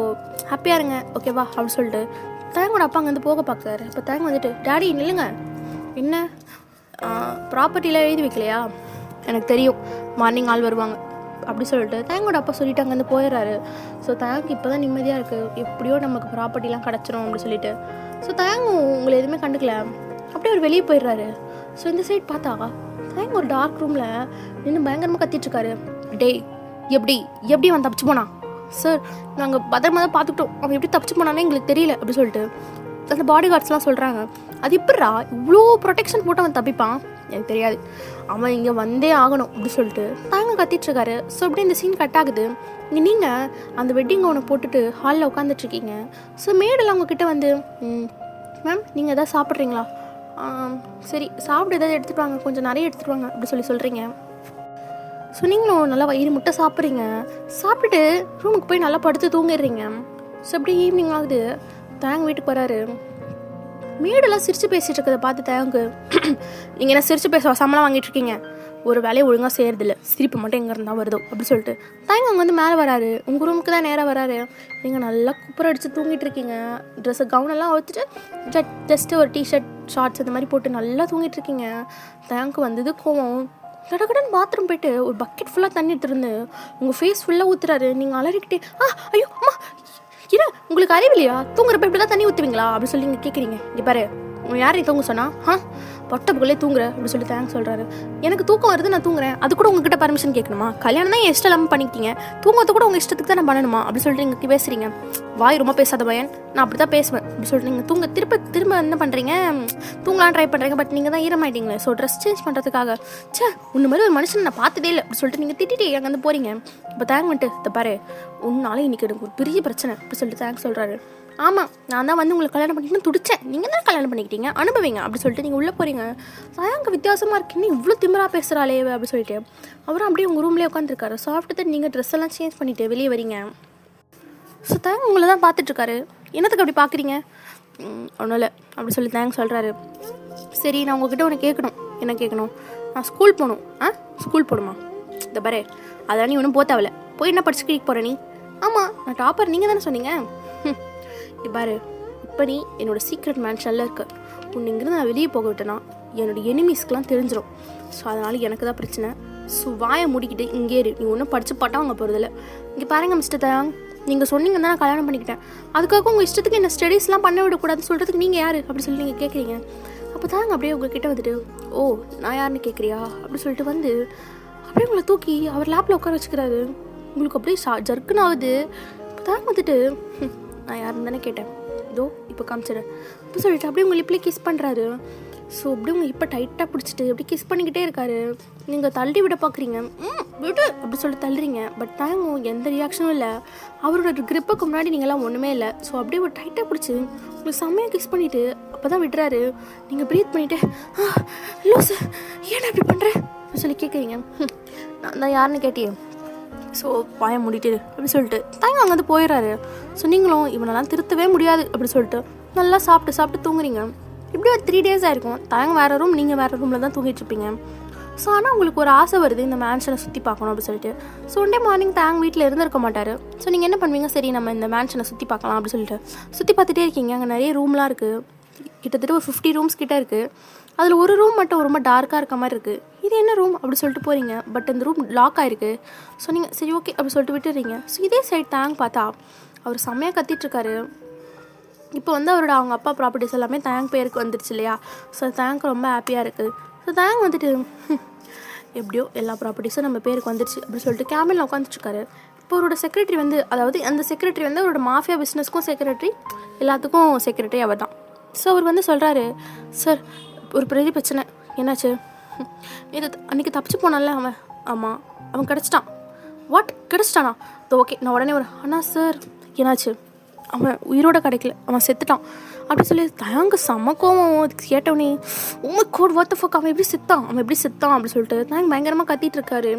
ஹாப்பியாக இருங்க ஓகேவா அப்படின்னு சொல்லிட்டு தயங்கோட அப்பா அங்கே வந்து போக பார்க்குறாரு. இப்போ தயங்க வந்துட்டு, டாடி நில்லுங்க, என்ன ப்ராப்பர்ட்டியில் எழுதி வைக்கலையா? எனக்கு தெரியும் மார்னிங் ஆள் வருவாங்க அப்படி சொல்லிட்டு தயங்கோட அப்பா சொல்லிட்டு அங்கேருந்து போயிடுறாரு. ஸோ தயங்கு இப்போ தான் நிம்மதியாக இருக்குது, எப்படியோ நமக்கு ப்ராப்பர்ட்டிலாம் கிடச்சிரும் அப்படின்னு சொல்லிட்டு. ஸோ தயங்கு உங்களை எதுவுமே கண்டுக்கல, அப்படியே அவர் வெளியே போயிடுறாரு. ஸோ இந்த சைட் பார்த்தா தயங்க ஒரு டார்க் ரூமில் நின்று பயங்கரமாக கத்திட்டுருக்காரு. டேய் எப்படி அவன் தப்பிச்சு போனான் சார், நாங்கள் பத்திரமா தான் பார்த்துக்கிட்டோம், அவன் எப்படி தப்பிச்சு போனானே எங்களுக்கு தெரியல அப்படி சொல்லிட்டு அந்த பாடி கார்ட்ஸ்லாம் சொல்கிறாங்க. அது எப்படிரா இவ்வளோ ப்ரொடெக்ஷன் போட்டு அவன் தப்பிப்பான், எனக்கு தெரியாது, அவன் இங்கே வந்தே ஆகணும் அப்படி சொல்லிட்டு தாங்க கத்திட்டுருக்காரு. ஸோ அப்படியே இந்த சீன் கட் ஆகுது. நீங்கள் அந்த வெட்டிங் கவுனை போட்டுட்டு ஹாலில் உட்காந்துட்ருக்கீங்க. ஸோ மேடெல்லாம் உங்ககிட்ட வந்து, மேம் நீங்கள் எதாவது சாப்பிட்றீங்களா? சரி சாப்பிட்டு எதாவது எடுத்துகிட்டு வாங்க, கொஞ்சம் நிறைய எடுத்துகிட்டு வாங்க அப்படி சொல்கிறீங்க. ஸோ நீங்களும் நல்லா வயிறு முட்டை சாப்பிட்றீங்க. சாப்பிட்டுட்டு ரூமுக்கு போய் நல்லா படுத்து தூங்கிடுறீங்க. ஸோ அப்படியே ஈவினிங் ஆகுது. தேங்க வீட்டுக்கு வராரு. மேடெல்லாம் சிரித்து பேசிகிட்டு இருக்கிறத பார்த்து தேங்கு, நீங்கள் என்ன சிரித்து பேச சம்பளம் வாங்கிட்டு இருக்கீங்க, ஒரு வேலையை ஒழுங்காக செய்கிறதில்ல, சிரிப்பு மட்டும் எங்கே இருந்தால் வருதோ அப்படி சொல்லிட்டு தேங்க அங்கே வந்து மேலே வராரு. உங்கள் ரூமுக்கு தான் நேராக வராரு. நீங்கள் நல்லா குப்பரை அடித்து தூங்கிட்டு இருக்கீங்க. ட்ரெஸ்ஸு கவுனெல்லாம் வச்சுட்டு ஜஸ்ட்டு ஒரு டிஷர்ட் ஷார்ட்ஸ் இந்த மாதிரி போட்டு நல்லா தூங்கிட்டு இருக்கீங்க. தேங்க்கு வந்தது கோவம். கடகடன் பாத்ரூம் போயிட்டு ஒரு பக்கெட் ஃபுல்லாக தண்ணி எடுத்துருந்து உங்கள் ஃபேஸ் ஃபுல்லாக ஊற்றுறாரு. நீங்கள் அலறிக்கிட்டே, ஐயோ அம்மா இரு, உங்களுக்கு அறிவில்லையா, தூங்குறப்ப இப்படி தான் தண்ணி ஊற்றுவீங்களா அப்படி சொல்லி நீங்கள் கேட்குறீங்க. இங்கே பாரு, யாரையும் தூங்க சொன்னா பொட்டப்புக்குள்ளே தூங்குற அப்படி சொல்லி தேங்க்ஸ் சொல்கிறாரு. எனக்கு தூக்கம் வருது, நான் தூங்குறேன், அது கூட உங்ககிட்ட பர்மிஷன் கேட்கணுமா? கல்யாணம் தான் என் இஷ்டம் இல்லாமல் பண்ணிக்கிங்க, தூங்கறது கூட உங்கள் இஷ்டத்துக்கு தான் நான் பண்ணணுமா அப்படி சொல்லிட்டு நீங்கள் பேசுகிறீங்க. வாய் ரொம்ப பேசாத பையன், நான் அப்படி தான் பேசுவேன் அப்படி சொல்லிட்டு நீங்கள் திரும்ப என்ன பண்ணுறீங்க, தூங்கலாம் ட்ரை பண்ணுறீங்க. பட் நீங்கள் தான் ஈரமாயிட்டீங்களே. ஸோ ட்ரெஸ் சேஞ்ச் பண்ணுறதுக்காக, உன்ன மாதிரி ஒரு மனுஷன் நான் பார்த்ததே இல்லை அப்படி சொல்லிட்டு நீங்கள் திட்டிட்டு அங்கே வந்து போகிறீங்க. இப்போ தேங்க் வந்துட்டு, இதை பாரு, உன்னால இன்னைக்கு எனக்கு ஒரு பெரிய பிரச்சனை அப்படி சொல்லிட்டு தேங்க்ஸ் சொல்கிறாரு. ஆமாம், நான் தான் வந்து உங்களுக்கு கல்யாணம் பண்ணிக்கணும்னு துடிச்சேன், நீங்கள் தான் கல்யாணம் பண்ணிக்கிட்டீங்க, அனுபவிங்க அப்படி சொல்லிட்டு நீங்கள் உள்ளே போகிறீங்க. அங்கே வித்தியாசமாக இருக்குன்னு இவ்வளோ திமிராக பேசுகிறாளே அப்படி சொல்லிட்டு அவரும் அப்படியே உங்கள் ரூம்லேயே உட்காந்துருக்காரு. ஸோ ஆஃப்டர் நீங்கள் ட்ரெஸ் எல்லாம் சேஞ்ச் பண்ணிவிட்டு வெளியே வரீங்க. ஸோ தேங்க் உங்களை தான் பார்த்துட்ருக்காரு. என்னத்துக்கு அப்படி பார்க்குறீங்க? ஒன்றும் இல்லை அப்படி சொல்லி தேங்க் சொல்கிறாரு. சரி, நான் உங்ககிட்ட ஒன்று கேட்கணும். என்ன கேட்கணும்? நான் ஸ்கூல் போகணும். ஸ்கூல் போகணுமா? இந்த பாரு, அதான் நீ ஒன்றும் போத்தாவில்ல, போய் என்ன படிச்சுக்கிட்டு போகிற நீ? ஆமாம், நான் டாப்பர், நீங்கள் தானே சொன்னீங்க. பாரு, இப்போ நீ என்னோடய சீக்ரெட் மேன்ஷனில் இருக்க. உன்னை இங்கிருந்து நான் வெளியே போக விட்டேன்னா என்னோடய எனிமீஸ்க்கெலாம் தெரிஞ்சிடும். ஸோ அதனால் எனக்கு தான் பிரச்சனை. ஸோ வாயை முடிக்கிட்டு இங்கே இரு, நீ ஒன்றும் படித்து பாட்டா வாங்க போகிறதில்ல. இங்கே பாருங்கள் மிஸ்டர் தயாங், நீங்கள் சொன்னீங்க தான் நான் கல்யாணம் பண்ணிக்கிட்டேன், அதுக்காக உங்கள் இஷ்டத்துக்கு என்ன ஸ்டடீஸ்லாம் பண்ண விடக்கூடாதுன்னு சொல்கிறதுக்கு நீங்கள் யார் அப்படி சொல்லி நீங்கள் கேட்குறீங்க. அப்போ தாங்க அப்படியே உங்ககிட்ட வந்துட்டு, ஓ நான் யாருன்னு கேட்குறியா அப்படி சொல்லிட்டு வந்து அப்படியே உங்களை தூக்கி அவர் லேப்பில் உட்கார வச்சுக்கிறாரு. உங்களுக்கு அப்படியே ஜர்க்குன்னு ஆகுது. இப்போ தாங்க வந்துட்டு, நான் யாருன்னு தானே கேட்டேன், இதோ இப்போ காமிச்சிடுறேன் அப்போ சொல்லிட்டு அப்படியே உங்கள் லிப்லேயே கிஸ் பண்ணுறாரு. ஸோ அப்படியே உங்கள் இப்போ டைட்டாக பிடிச்சிட்டு அப்படி கிஸ் பண்ணிக்கிட்டே இருக்காரு. நீங்கள் தள்ளி விட பார்க்குறீங்க, விடு அப்படி சொல்லிட்டு தள்ளுறீங்க. பட் தாங்க எந்த ரியாக்ஷனும் இல்லை. அவரோட கிரிப்புக்கு முன்னாடி நீங்களாம் ஒன்றுமே இல்லை. ஸோ அப்படியே ஒரு டைட்டாக பிடிச்சி உங்களுக்கு செம்மையாக கிஸ் பண்ணிவிட்டு அப்போ தான் விடுறாரு. நீங்கள் ப்ரீத் பண்ணிவிட்டு, லூசு ஏன்னா இப்படி பண்ணுறேன் அப்படி சொல்லி கேட்குறீங்க. நான் யாருன்னு கேட்டியே, ஸோ வாயை மூடிட்டு அப்படி சொல்லிட்டு தாங்க அங்கே வந்து போயிடுறாரு. ஸோ நீங்களும் இவனெல்லாம் திருத்தவே முடியாது அப்படி சொல்லிட்டு நல்லா சாப்பிட்டு தூங்குறீங்க. இப்படி ஒரு 3 days ஆயிருக்கும். தாங்க வேறு ரூம், நீங்கள் வேறு ரூமில் தான் தூங்கிட்டு இருப்பீங்க. ஸோ ஆனால் உங்களுக்கு ஒரு ஆசை வருது இந்த மேன்ஷனை சுற்றி பார்க்கணும் அப்படின்னு சொல்லிட்டு. ஸோ ஒன் டே மார்னிங் தாங்க வீட்டில் இருந்திருக்க மாட்டார். ஸோ நீங்கள் என்ன பண்ணுவீங்க, சரி நம்ம இந்த மேன்ஷனை சுற்றி பார்க்கலாம் அப்படி சொல்லிட்டு சுற்றி பார்த்துட்டே இருக்கீங்க. அங்கே நிறைய ரூம்லாம் இருக்குது, கிட்டத்தட்ட ஒரு 50 ரூம்ஸ் கிட்டே இருக்குது. அதில் ஒரு ரூம் மட்டும் ரொம்ப டார்க்காக இருக்க மாதிரி இருக்குது. இது என்ன ரூம் அப்படி சொல்லிட்டு போகிறீங்க. பட் இந்த ரூம் லாக் ஆகிருக்கு. ஸோ நீங்கள் சரி ஓகே அப்படி சொல்லிட்டு விட்டுறீங்க. ஸோ இதே சைட் தாங்க பார்த்தா அவர் செம்மையாக கத்திட்டுருக்காரு. இப்போ வந்து அவங்க அப்பா ப்ராப்பர்ட்டிஸ் எல்லாமே தேங்க் பேருக்கு வந்துடுச்சு இல்லையா. ஸோ தேங்க் ரொம்ப ஹாப்பியாக இருக்குது. ஸோ தேங்க் வந்துட்டு எப்படியோ எல்லா ப்ராப்பர்ட்டிஸும் நம்ம பேருக்கு வந்துடுச்சு அப்படி சொல்லிட்டு கேபினில் உட்காந்துட்ருக்காரு. இப்போ அவரோட செக்ரட்டரி வந்து, அதாவது அந்த செக்ரட்டரி வந்து அவரோட மாஃபியா பிஸ்னஸ்க்கும் செக்ரட்டரி, எல்லாத்துக்கும் செக்ரட்டரி அவர் தான். ஸோ அவர் வந்து சொல்கிறாரு, சார் ஒரு பெரிய பிரச்சனை. என்னாச்சு, இது அன்றைக்கி தப்பிச்சு போனான்ல அவன், ஆமாம் அவன் கிடச்சிட்டான். வாட் கிடச்சிட்டானா, ஓகே நான் உடனே ஆனால் சார் என்னாச்சு, அவன் உயிரோட கிடைக்கல, அவன் செத்துட்டான் அப்படி சொல்லி தயங்க செம்ம கோவம். அதுக்கு கேட்டவனே கோட் வாட் தி ஃபக், அவன் எப்படி செத்தான் அப்படி சொல்லிட்டு தாங்க பயங்கரமாக கத்திட்டு இருக்காரு.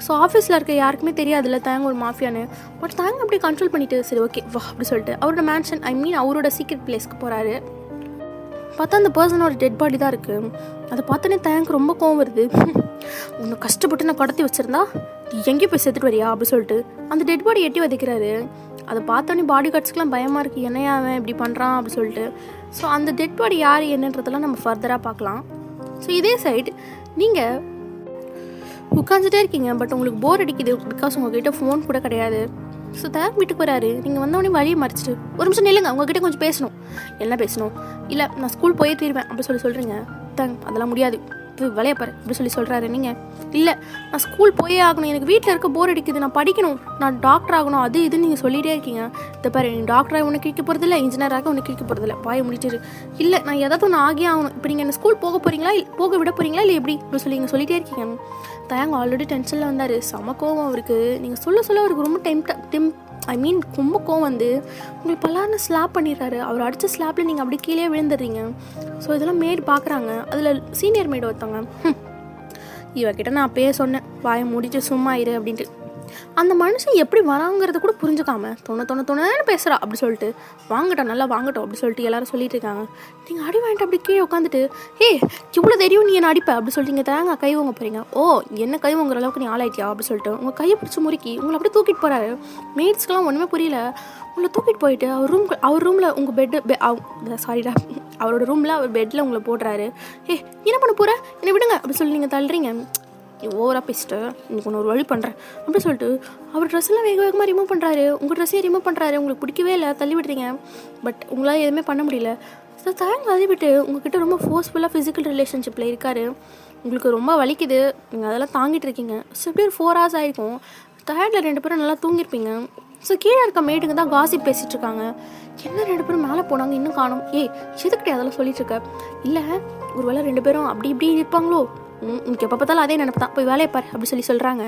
ஸோ ஆஃபீஸில் இருக்க யாருக்குமே தெரியாதுல்ல தாங்க ஒரு மாஃபியான்னு. பட் தாங்க அப்படியே கண்ட்ரோல் பண்ணிவிட்டு சரி ஓகே வா அப்படி சொல்லிட்டு அவரோட மேன்ஷன், அவரோட சீக்ரெட் பிளேஸ்க்கு போகிறாரு. பார்த்தா அந்த பர்சனோட டெட் பாடி தான் இருக்குது. அதை பார்த்தோன்னே தயங்கு ரொம்ப கோவம் வருது. உன்னை கஷ்டப்பட்டு நான் கடத்தி வச்சுருந்தா நீ எங்கேயும் போய் செத்துட்டு வரியா அப்படி சொல்லிட்டு அந்த டெட் பாடி எட்டி வதைக்கிறாரு. அதை பார்த்தோன்னே பாடி கார்ட்ஸ்க்கெலாம் பயமாக இருக்குது, என்னையா அவன் இப்படி பண்ணுறான் அப்படி சொல்லிட்டு. ஸோ அந்த டெட் பாடி யார் என்னன்றதெல்லாம் நம்ம ஃபர்தராக பார்க்கலாம். ஸோ இதே சைடு நீங்கள் உட்காந்துட்டே இருக்கீங்க. பட் உங்களுக்கு போர் அடிக்குது, பிகாஸ் உங்கள்கிட்ட ஃபோன் கூட கிடையாது. ஸோ தேங்க் வீட்டுக்கு வராரு. நீங்கள் வந்தவொடனே வழியை மறைச்சிட்டு ஒரு நிமிஷம் நில்லுங்க, உங்ககிட்ட கொஞ்சம் பேசணும். என்ன பேசணும், இல்லை நான் ஸ்கூல் போயே தீருவேன் அப்படி சொல்கிறீங்க. தேங்க் அதெல்லாம் முடியாது, விளையாப்பாரு அப்படி சொல்கிறாரு. நீங்கள் இல்லை நான் ஸ்கூல் போயே ஆகணும், எனக்கு வீட்டில் இருக்க போர் அடிக்குது, நான் படிக்கணும், நான் டாக்டர் ஆகணும், அது இதுன்னு நீங்கள் சொல்லிகிட்டே இருக்கீங்க. இதை பாரு, நீ டாக்டராக ஒன்று கிழிக்க போகிறதில்ல, இன்ஜினியராக ஒன்று கிழிக்க போகிறதில்ல, வாயை முடிச்சிரு. இல்லை நான் ஏதாவது ஒன்று ஆகியே ஆகணும். இப்போ நீங்கள் என்ன ஸ்கூல் போக போகிறீங்களா, போக விட போகிறீங்களா இல்லை எப்படி அப்படி சொல்லி நீங்கள் சொல்லிகிட்டே இருக்கீங்க. தயங்க ஆல்ரெடி டென்ஷனில் வந்தார், செம கோவம் அவருக்கு. நீங்கள் சொல்ல அவருக்கு ரொம்ப ரொம்ப கோவம் வந்து உங்களுக்கு பல்லான்னு ஸ்லாப் பண்ணிடுறாரு. அவர் அடித்த ஸ்லாப்பில் நீங்கள் அப்படியே கீழே விழுந்துடுறீங்க. ஸோ இதெல்லாம் மேடு பார்க்குறாங்க. அதில் சீனியர் மேடு ஒருத்தவங்க, இவகிட்ட நான் அப்பயே சொன்னேன் வாயை மூடிட்டு சும்மா இரு அப்படின்ட்டு. அந்த மனுஷன் எப்படி வராங்கிறத கூட புரிஞ்சுக்காம தொண்ணு பேசுகிறா அப்படி சொல்லிட்டு வாங்கட்டும் நல்லா வாங்கட்டும் அப்படி சொல்லிட்டு எல்லாரும் சொல்லிட்டு இருக்காங்க. நீங்கள் அடி வாங்கிட்டு அப்படி கீழே உட்காந்துட்டு இவ்வளோ தெரியும் நீ என்ன அடிப்ப அப்படி சொல்லிட்டு நீங்கள் தாங்க கை வாங்க போகிறீங்க. ஓ என்ன கை வாங்குற அளவுக்கு நீ ஆளாயிட்டியா அப்படி சொல்லிட்டு உங்கள் கையை பிடிச்சி முறுக்கி உங்களை அப்படியே தூக்கிட்டு போகிறாரு. மேட்ஸ்க்கெலாம் ஒன்றுமே புரியல. உங்களை தூக்கிட்டு போயிட்டு அவர் ரூமில் உங்கள் அவரோட ரூமில் அவர் பெட்டில் உங்களை போடுறாரு. என்ன பண்ண போகிற, என்னை விடுங்க அப்படி சொல்லி நீங்கள் தள்ளுறீங்க. ஓவராக பேசிட்டு இன்னைக்கு ஒன்று ஒரு வழி பண்ணுறேன் அப்படி சொல்லிட்டு அவர் ட்ரெஸ்ஸெல்லாம் வேகமாக ரிமூவ் பண்ணுறாரு. உங்கள் ட்ரெஸ்ஸையும் ரிமூவ் பண்ணுறாரு. உங்களுக்கு பிடிக்கவே இல்லை, தள்ளி விடுறீங்க. பட் உங்களால் எதுவுமே பண்ண முடியல. ஸோ தயங்க தள்ளி விட்டு உங்ககிட்ட ரொம்ப ஃபோர்ஸ்ஃபுல்லாக ஃபிசிக்கல் ரிலேஷன்ஷிப்பில் இருக்கார். உங்களுக்கு ரொம்ப வலிக்குது, நீங்கள் அதெல்லாம் தாங்கிட்டு இருக்கீங்க. ஸோ இப்படி ஒரு 4 hours ஆகிருக்கும். டயர்டில் 2 பேரும் நல்லா தூங்கியிருப்பீங்க. ஸோ கீழே இருக்க மேட்டுங்க தான் காசிப் பேசிகிட்டு இருக்காங்க. என்ன 2 பேரும் மேலே போனாங்க இன்னும் காணும். எதுக்கிட்டே அதெல்லாம் சொல்லிட்டு இருக்க. இல்லை ஒரு வேளை 2 பேரும் அப்படி இப்படி இருப்பாங்களோ, உங்களுக்கு எப்போ பார்த்தாலும் அதே நினைப்பு தான், போய் வேலையை பாரு அப்படி சொல்கிறாங்க.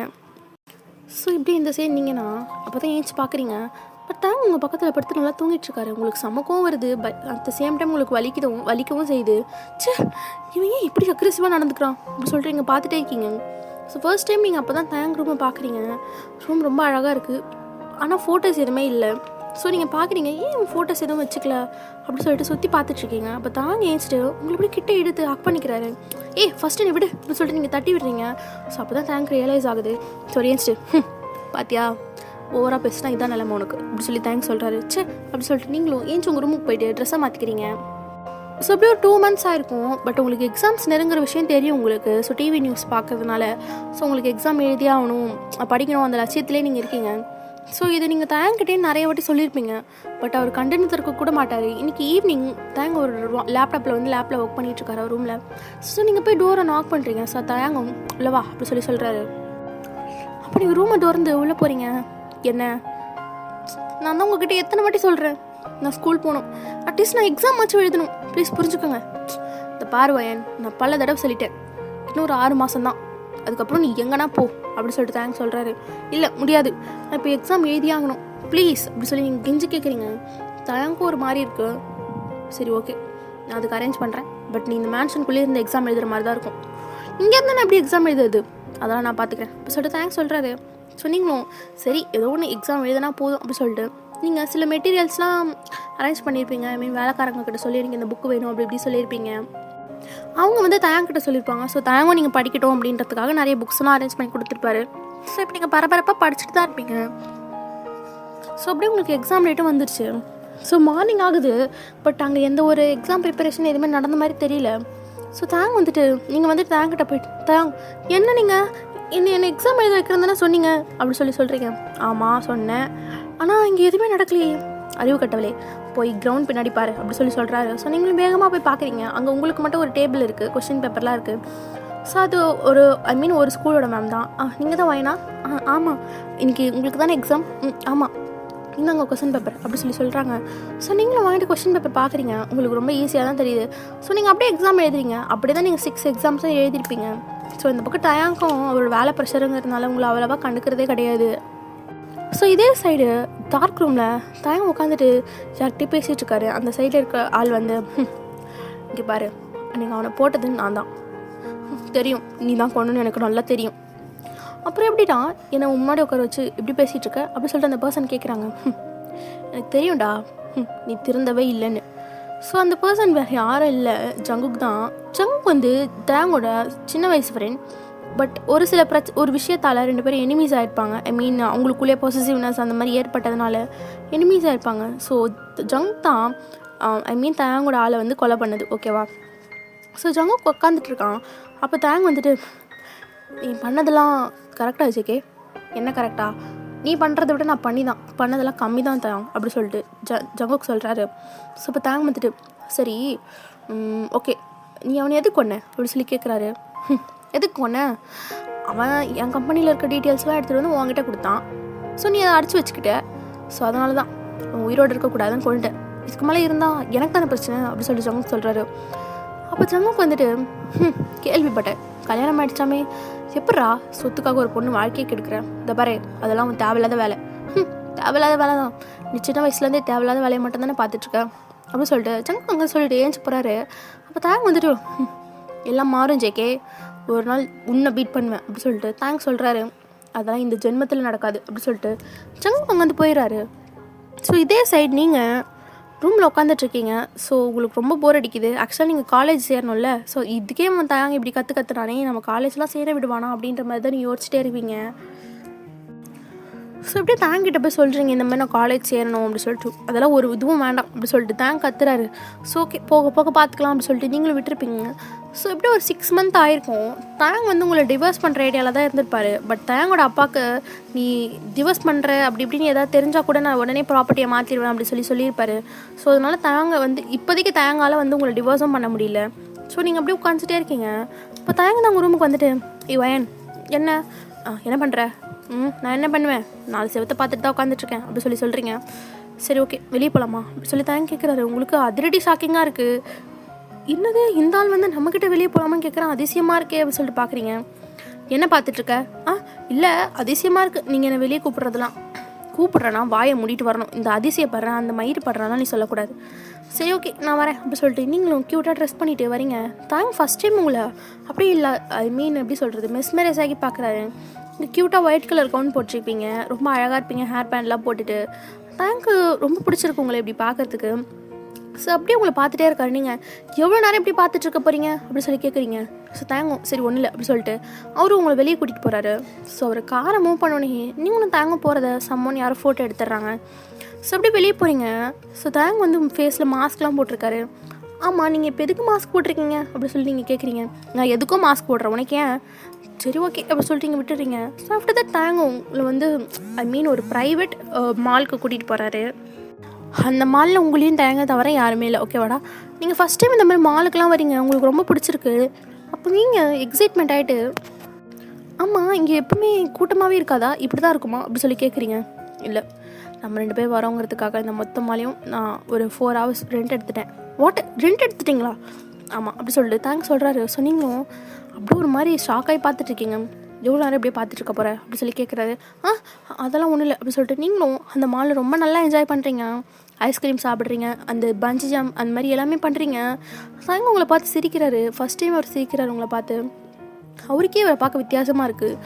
ஸோ இப்படி இந்த சைடு நீங்கன்னா அப்போ தான் ஏஞ்சி பார்க்குறீங்க. பட் தாங்க உங்கள் பக்கத்தில் படுத்து நல்லா தூங்கிட்டுருக்காரு. உங்களுக்கு சமக்கவும் வருது, but at the same time உங்களுக்கு வலிக்கவும் செய்யுது. இவன் ஏன் இப்படி அக்ரெசிவாக நடந்துக்கிறான் அப்படி சொல்லிட்டு நீங்கள் பார்த்துட்டே இருக்கீங்க. ஸோ ஃபர்ஸ்ட் டைம் நீங்கள் அப்போ தான் தேங்க் ரூமை பார்க்குறீங்க. ரூம் ரொம்ப அழகாக இருக்குது, ஆனால் ஃபோட்டோஸ் எதுவுமே இல்லை. ஸோ நீங்கள் பார்க்குறீங்க ஏன் ஃபோட்டோஸ் எதுவும் வச்சுக்கல அப்படி சொல்லிட்டு சுற்றி பார்த்துட்ருக்கீங்க. அப்போ தாங்க ஏஞ்சிட்டு உங்களை இப்படி கிட்டே எடுத்து ஹக் பண்ணிக்கிறாரு. ஃபஸ்ட்டு நீ விடு அப்படின்னு சொல்லிட்டு நீங்கள் தட்டி விடுறீங்க. ஸோ அப்போ தான் தேங்க் ரியலைஸ் ஆகுது. ஸோ ஏஞ்சிட்டு பாத்தியா ஓவராக பேசினா இதான் நிலைமை உனக்கு அப்படி சொல்லி தேங்க்ஸ் சொல்கிறாரு. அப்படி சொல்லிட்டு நீங்களும் ஏஞ்சி உங்கள் ரூமுக்கு போயிட்டு ட்ரெஸ்ஸை மாற்றிக்கிறீங்க. ஸோ அப்படியே ஒரு 2 months ஆயிருக்கும். பட் உங்களுக்கு எக்ஸாம்ஸ் நெருங்குற விஷயம் தெரியும் உங்களுக்கு. ஸோ டிவி நியூஸ் பார்க்கறதுனால ஸோ உங்களுக்கு எக்ஸாம் எழுதியே ஆகணும், படிக்கணும், அந்த லட்சியத்திலே நீங்கள் இருக்கீங்க. ஸோ இது நீங்கள் தயங்கிட்டே நிறைய வாட்டி சொல்லியிருப்பீங்க. பட் அவர் கண்டென்ட் தருக்க கூட மாட்டார். இன்றைக்கி ஈவினிங் தயங்க ஒரு லேப்பில் ஒர்க் பண்ணிகிட்ருக்காரு அவர் ரூமில். ஸோ நீங்கள் போய் டோரை நாக் பண்ணுறீங்க. ஸோ தயங்கம் இல்லைவா அப்படி சொல்கிறாரு. அப்போ நீங்கள் ரூமை திறந்து உள்ளே போகிறீங்க. என்ன, நான் தான் உங்ககிட்ட எத்தனை வாட்டி சொல்கிறேன், நான் ஸ்கூல் போகணும், அட்லீஸ்ட் நான் எக்ஸாம் ஆச்சும் எழுதணும், ப்ளீஸ் புரிஞ்சுக்கோங்க. இந்த பார்வையன் நான் பல தடவை சொல்லிட்டேன், இன்னும் ஒரு 6 மாதம் தான், அதுக்கப்புறம் நீ எங்கன்னா போ அப்படி சொல்லிட்டு தேங்க்ஸ் சொல்கிறாரு. இல்லை முடியாது, நான் இப்போ எக்ஸாம் எழுதியாகணும் ப்ளீஸ் அப்படி சொல்லி நீங்கள் கெஞ்சி கேட்குறீங்க. தயங்கும் ஒரு மாதிரி இருக்குது. சரி ஓகே, நான் அதுக்கு அரேஞ்ச் பண்ணுறேன். பட் நீ இந்த மேன்ஷனுக்குள்ளே இருந்த எக்ஸாம் எழுதுகிற மாதிரி தான் இருக்கும். இங்கே இருந்தால் நான் எப்படி எக்ஸாம் எழுதுறது, அதெல்லாம் நான் பார்த்துக்கிறேன் அப்படி சொல்லிட்டு தேங்க்ஸ் சொல்கிறாரு. ஸோ நீங்களும் சரி ஏதோ ஒன்று எக்ஸாம் எழுதினா போதும் அப்படி சொல்லிட்டு நீங்கள் சில மெட்டீரியல்ஸ்லாம் அரேஞ்ச் பண்ணியிருப்பீங்க. ஐ மீன் வேலைக்காரங்க கிட்ட சொல்லியிருங்க இந்த புக்கு வேணும் அப்படி இப்படி சொல்லியிருப்பீங்க. அவங்க வந்து தயாங்கிட்ட சொல்லியிருப்பாங்க. ஸோ தயாங்கும் நீங்கள் படிக்கட்டும் அப்படின்றதுக்காக நிறைய புக்ஸ்லாம் அரேஞ்ச் பண்ணி கொடுத்துருப்பாரு. ஸோ இப்போ நீங்கள் பரபரப்பாக படிச்சுட்டு தான் இருப்பீங்க. ஸோ அப்படியே உங்களுக்கு எக்ஸாம் டேட்டும் வந்துருச்சு. ஸோ மார்னிங் ஆகுது. பட் அங்கே எந்த ஒரு எக்ஸாம் ப்ரிப்பரேஷன் எதுவுமே நடந்த மாதிரி தெரியல. ஸோ தேங்க் வந்துட்டு நீங்கள் வந்துட்டு தேங்கிட்ட போயிட்டு தேங்க் என்ன நீங்கள் என்ன எக்ஸாம் எழுத வைக்கிறதுனா சொன்னீங்க அப்படி சொல்கிறீங்க. ஆமாம் சொன்னேன், ஆனால் இங்கே எதுவுமே நடக்கலையே, அறிவு கட்டவலே போய் கிரவுண்ட் பின்னாடி பாரு அப்படி சொல்கிறாரு. ஸோ நீங்களும் வேகமாக போய் பார்க்குறீங்க. அங்கே உங்களுக்கு மட்டும் ஒரு டேபிள் இருக்குது, கொஸ்டின் பேப்பர்லாம் இருக்குது. ஸோ அது ஒரு ஸ்கூலோட மேம் தான். நீங்கள் தான் வாயினா? ஆமாம், இன்றைக்கி உங்களுக்கு தானே எக்ஸாம்? ஆமாம், இந்தாங்க கொஸ்டின் பேப்பர் அப்படி சொல்கிறாங்க. ஸோ நீங்களும் வாங்கிட்டு கொஸ்டின் பேப்பர் பார்க்குறீங்க. உங்களுக்கு ரொம்ப ஈஸியாக தான் தெரியுது. ஸோ நீங்கள் அப்படியே எக்ஸாம் எழுதுறீங்க. அப்படி தான் நீங்கள் 6 எக்ஸாம்ஸும் எழுதிருப்பீங்க. ஸோ இந்த பக்கம் டயாங்கும் அவரோட வேலை ப்ரெஷருங்கிறதுனால உங்களை அவ்வளோவா கண்டுக்கிறதே கிடையாது. ஸோ இதே சைடு டார்க் ரூமில் தயங்க உட்காந்துட்டு யார்கிட்டே பேசிகிட்டு இருக்காரு. அந்த சைடில் இருக்க ஆள் வந்து இங்கே பாரு, நீங்கள் அவனை போட்டதுன்னு நான் தான், தெரியும் நீ தான் கொண்டுன்னு எனக்கு நல்லா தெரியும். அப்புறம் எப்படிடா என்னை முன்னாடி உட்கார வச்சு இப்படி பேசிகிட்டு இருக்க அப்படி சொல்லிட்டு அந்த பர்சன் கேட்குறாங்க. எனக்கு தெரியும்டா நீ திருந்தவே இல்லைன்னு. ஸோ அந்த பர்சன் வேறு யாரும் இல்லை, ஜங்குக் தான். ஜங்குக் வந்து தயாங்கோட சின்ன வயசு ஃப்ரெண்ட். பட் ஒரு விஷயத்தால் 2 பேரும் எனிமீஸ் ஆகிருப்பாங்க. ஐ மீன் அவங்களுக்குள்ளே பொசசிவ்னஸ் அந்த மாதிரி ஏற்பட்டதுனால எனிமீஸ் ஆகிருப்பாங்க. ஸோ ஜங்குக் தான் தயாங்கோட ஆளை வந்து கொலை பண்ணது. ஓகேவா? ஸோ ஜங்குக் உட்காந்துட்ருக்கான். அப்போ தயாங் வந்துட்டு நீ பண்ணதெல்லாம் கரெக்டாக ஜேகே. என்ன கரெக்டாக? நீ பண்ணுறதை விட நான் பண்ணதெல்லாம் கம்மி தான் தயாங் அப்படி சொல்லிட்டு ஜங்குக் சொல்கிறாரு. ஸோ இப்போ தயாங் வந்துட்டு சரி ஓகே, நீ அவனை எதுக்கு கொன்ன அப்படி சொல்லி கேட்குறாரு. எதுக்கு கொன்ன? அவன் என் கம்பெனியில் இருக்க டீட்டெயில்ஸ்லாம் எடுத்துகிட்டு வந்து உங்ககிட்ட கொடுத்தான். ஸோ நீ அதை அடிச்சு வச்சுக்கிட்ட. ஸோ அதனால தான் அவன் உயிரோடு இருக்கக்கூடாதுன்னு கொண்டுட்டேன். இதுக்கு மேலே இருந்தால் எனக்கு தானே பிரச்சனை அப்படி சொல்லிட்டு ஜங்குக் சொல்கிறாரு. அப்போ ஜங்குக் வந்துட்டு கேள்விப்பட்டேன், கல்யாணம் ஆகிடுச்சாமே, எப்பட்றா சொத்துக்காக ஒரு பொண்ணு வாழ்க்கையை கெடுக்கிறேன், இந்த பாரு அதெல்லாம் தேவையில்லாத வேலை. தேவையில்லாத வேலை தான், நீ சின்ன வயசுலேருந்தே தேவையில்லாத வேலையை மட்டும் தானே பார்த்துட்ருக்கேன் அப்படின்னு சொல்லிட்டு ஜங்குக் அங்கே சொல்லிட்டு ஏஞ்சி போகிறாரு. அப்போ தேங்க் வந்துட்டு எல்லாம் மாறும் ஜேகே, ஒரு நாள் உன்னை பீட் பண்ணுவேன் அப்படி சொல்லிட்டு தேங்க் சொல்கிறாரு. அதெல்லாம் இந்த ஜென்மத்தில் நடக்காது அப்படி சொல்லிட்டு ஜங்குக் அங்கே வந்து போயிடுறாரு. ஸோ இதே சைடு நீங்கள் ரூமில் உட்காந்துட்ருக்கீங்க. ஸோ உங்களுக்கு ரொம்ப போர் அடிக்குது. ஆக்சுவலாக நீங்கள் காலேஜ் சேரணும்ல. ஸோ இதுக்கே தயாங்க இப்படி கற்றுறானே, நம்ம காலேஜ்லாம் சேர விடுவானா அப்படின்ற மாதிரி தான் நீங்கள் யோசிச்சிட்டே இருப்பீங்க. ஸோ இப்படியே தேங்கிட்ட போய் சொல்கிறீங்க இந்த மாதிரி நான் காலேஜ் சேரணும் அப்படி சொல்லிட்டு. அதெல்லாம் ஒரு இதுவும் வேண்டாம் அப்படி சொல்லிட்டு தேங்க் கத்துறாரு. ஸோ ஓகே போக போக பார்த்துக்கலாம் அப்படி சொல்லிட்டு நீங்களும் விட்டுருப்பீங்க. ஸோ இப்படி ஒரு 6 month ஆயிருக்கும். தேங்க் வந்து உங்களை டிவோர்ஸ் பண்ணுற ஐடியாவில் தான் இருந்திருப்பாரு. பட் தேங்கோட அப்பாவுக்கு நீ டிவோர்ஸ் பண்ணுற அப்படி இப்படின்னு ஏதாவது தெரிஞ்சால் கூட நான் உடனே ப்ராப்பர்ட்டியை மாற்றிடுவேன் அப்படி சொல்லியிருப்பாரு. ஸோ அதனால தேங்க வந்து இப்போதைக்கு தேங்கால் வந்து உங்களை டிவோர்ஸும் பண்ண முடியல. ஸோ நீங்கள் அப்படியே உட்காந்துட்டே இருக்கீங்க. இப்போ தேங்க தான் உங்கள் ரூமுக்கு வந்துட்டு வயன் என்ன பண்ணுற? நான் என்ன பண்ணுவேன், 4 செவத்தை பார்த்துட்டு தான் உட்காந்துட்ருக்கேன் அப்படி சொல்கிறீங்க. சரி ஓகே வெளியே போகலாமா அப்படி சொல்லி தேங்க கேட்குறாரு. உங்களுக்கு அதிரடி ஷாக்கிங்காக இருக்குது. என்னது இந்த ஆள் வந்து நம்மக்கிட்ட வெளியே போகலாமான்னு கேட்குறேன், அதிசயமாக இருக்கே அப்படி சொல்லிட்டு பார்க்குறீங்க. என்ன பார்த்துட்ருக்க? இல்லை அதிசயமாக இருக்குது நீங்கள் என்னை வெளியே கூப்பிட்றேன்னா வாயை மூடிட்டு வரணும். இந்த அதிசயப்படுறேன் அந்த மயிறு படுறாலாம் நீ சொல்லக்கூடாது. சரி ஓகே நான் வரேன் அப்படி சொல்லிட்டு நீங்களும் க்யூட்டாக ட்ரெஸ் பண்ணிட்டு வரீங்க. தேங்க் ஃபஸ்ட் டைம் உங்களை அப்படியே இல்லை ஐ மீன் எப்படி சொல்கிறது மெஸ்மரைஸ் ஆகி பார்க்குறாரு. இந்த க்யூட்டாக ஒயிட் கலர் கவுன் போட்டிருப்பீங்க, ரொம்ப அழகாக இருப்பீங்க, ஹேர் பேண்ட்லாம் போட்டுட்டு. தேங்க்கு ரொம்ப பிடிச்சிருக்கு உங்களை இப்படி பார்க்குறதுக்கு. ஸோ அப்படியே உங்களை பார்த்துட்டே இருக்காரு. நீங்கள் எவ்வளோ நேரம் இப்படி பார்த்துட்ருக்க போகிறீங்க அப்படி சொல்லி கேட்குறீங்க. ஸோ தேங்கும் சரி ஒன்றும் இல்லை அப்படி சொல்லிட்டு அவரும் உங்களை வெளியே கூட்டிகிட்டு போகிறாரு. ஸோ அவர் காரை மூவ் பண்ணோன்னே நீங்களும் தேங்க போகிறத சம்மோன்னு யாரும் ஃபோட்டோ எடுத்துடுறாங்க. ஸோ அப்படியே வெளியே போகிறீங்க. ஸோ தேங்க வந்து ஃபேஸில் மாஸ்க்லாம் போட்டிருக்காரு. ஆமாம் நீங்கள் இப்போ எதுக்கு மாஸ்க் போட்டிருக்கீங்க அப்படி சொல்லி நீங்கள் கேட்குறீங்க. நான் எதுக்கும் மாஸ்க் போடுறேன், உனக்கு ஏன்? சரி ஓகே அப்படி சொல்லிட்டு நீங்கள் விட்டுறீங்க. ஸோ ஆஃப்டர் தட் தேங்க உங்களை வந்து ஐ மீன் ஒரு ப்ரைவேட் மாலுக்கு கூட்டிகிட்டு போகிறாரு. அந்த மாலில் உங்களையும் தேங்க தவிர யாருமே இல்லை, ஓகேவாடா? நீங்கள் ஃபஸ்ட் டைம் இந்த மாதிரி மாலுக்கெலாம் வரீங்க, உங்களுக்கு ரொம்ப பிடிச்சிருக்கு. அப்போ நீங்கள் எக்ஸைட்மெண்ட் ஆகிட்டு, ஆமாம் இங்கே எப்பவுமே கூட்டமாகவே இருக்காதா, இப்படி தான் இருக்குமா அப்படி சொல்லி கேட்குறீங்க. இல்லை, நம்ம 2 பேர் வரோங்கிறதுக்காக இந்த மொத்த மாலையும் நான் ஒரு 4 hours ரெண்ட் எடுத்துட்டேன். வாட், ரெண்ட் எடுத்துட்டிங்களா? ஆமாம் அப்படி சொல்லிட்டு தேங்க்ஸ் சொல்கிறாரு. ஸோ நீங்களும் அப்படியே ஒரு மாதிரி ஷாக்காகி பார்த்துட்ருக்கீங்க. எவ்வளோ நேரம் இப்படியே பார்த்துட்ருக்க போகிற அப்படி சொல்லி கேட்குறாரு. அதெல்லாம் ஒன்றும் இல்லை அப்படி சொல்லிட்டு நீங்களும் அந்த மாலில் ரொம்ப நல்லா என்ஜாய் பண்ணுறீங்க. ஐஸ்கிரீம் சாப்பிட்றீங்க, அந்த பஞ்சி ஜாம் அந்த மாதிரி எல்லாமே பண்ணுறீங்க. தேங்க உங்களை பார்த்து சிரிக்கிறாரு. ஃபஸ்ட் டைம் அவர் சிரிக்கிறாரு உங்களை பார்த்து. அவருக்கே இவரை பார்க்க வித்தியாசமாக இருக்குது.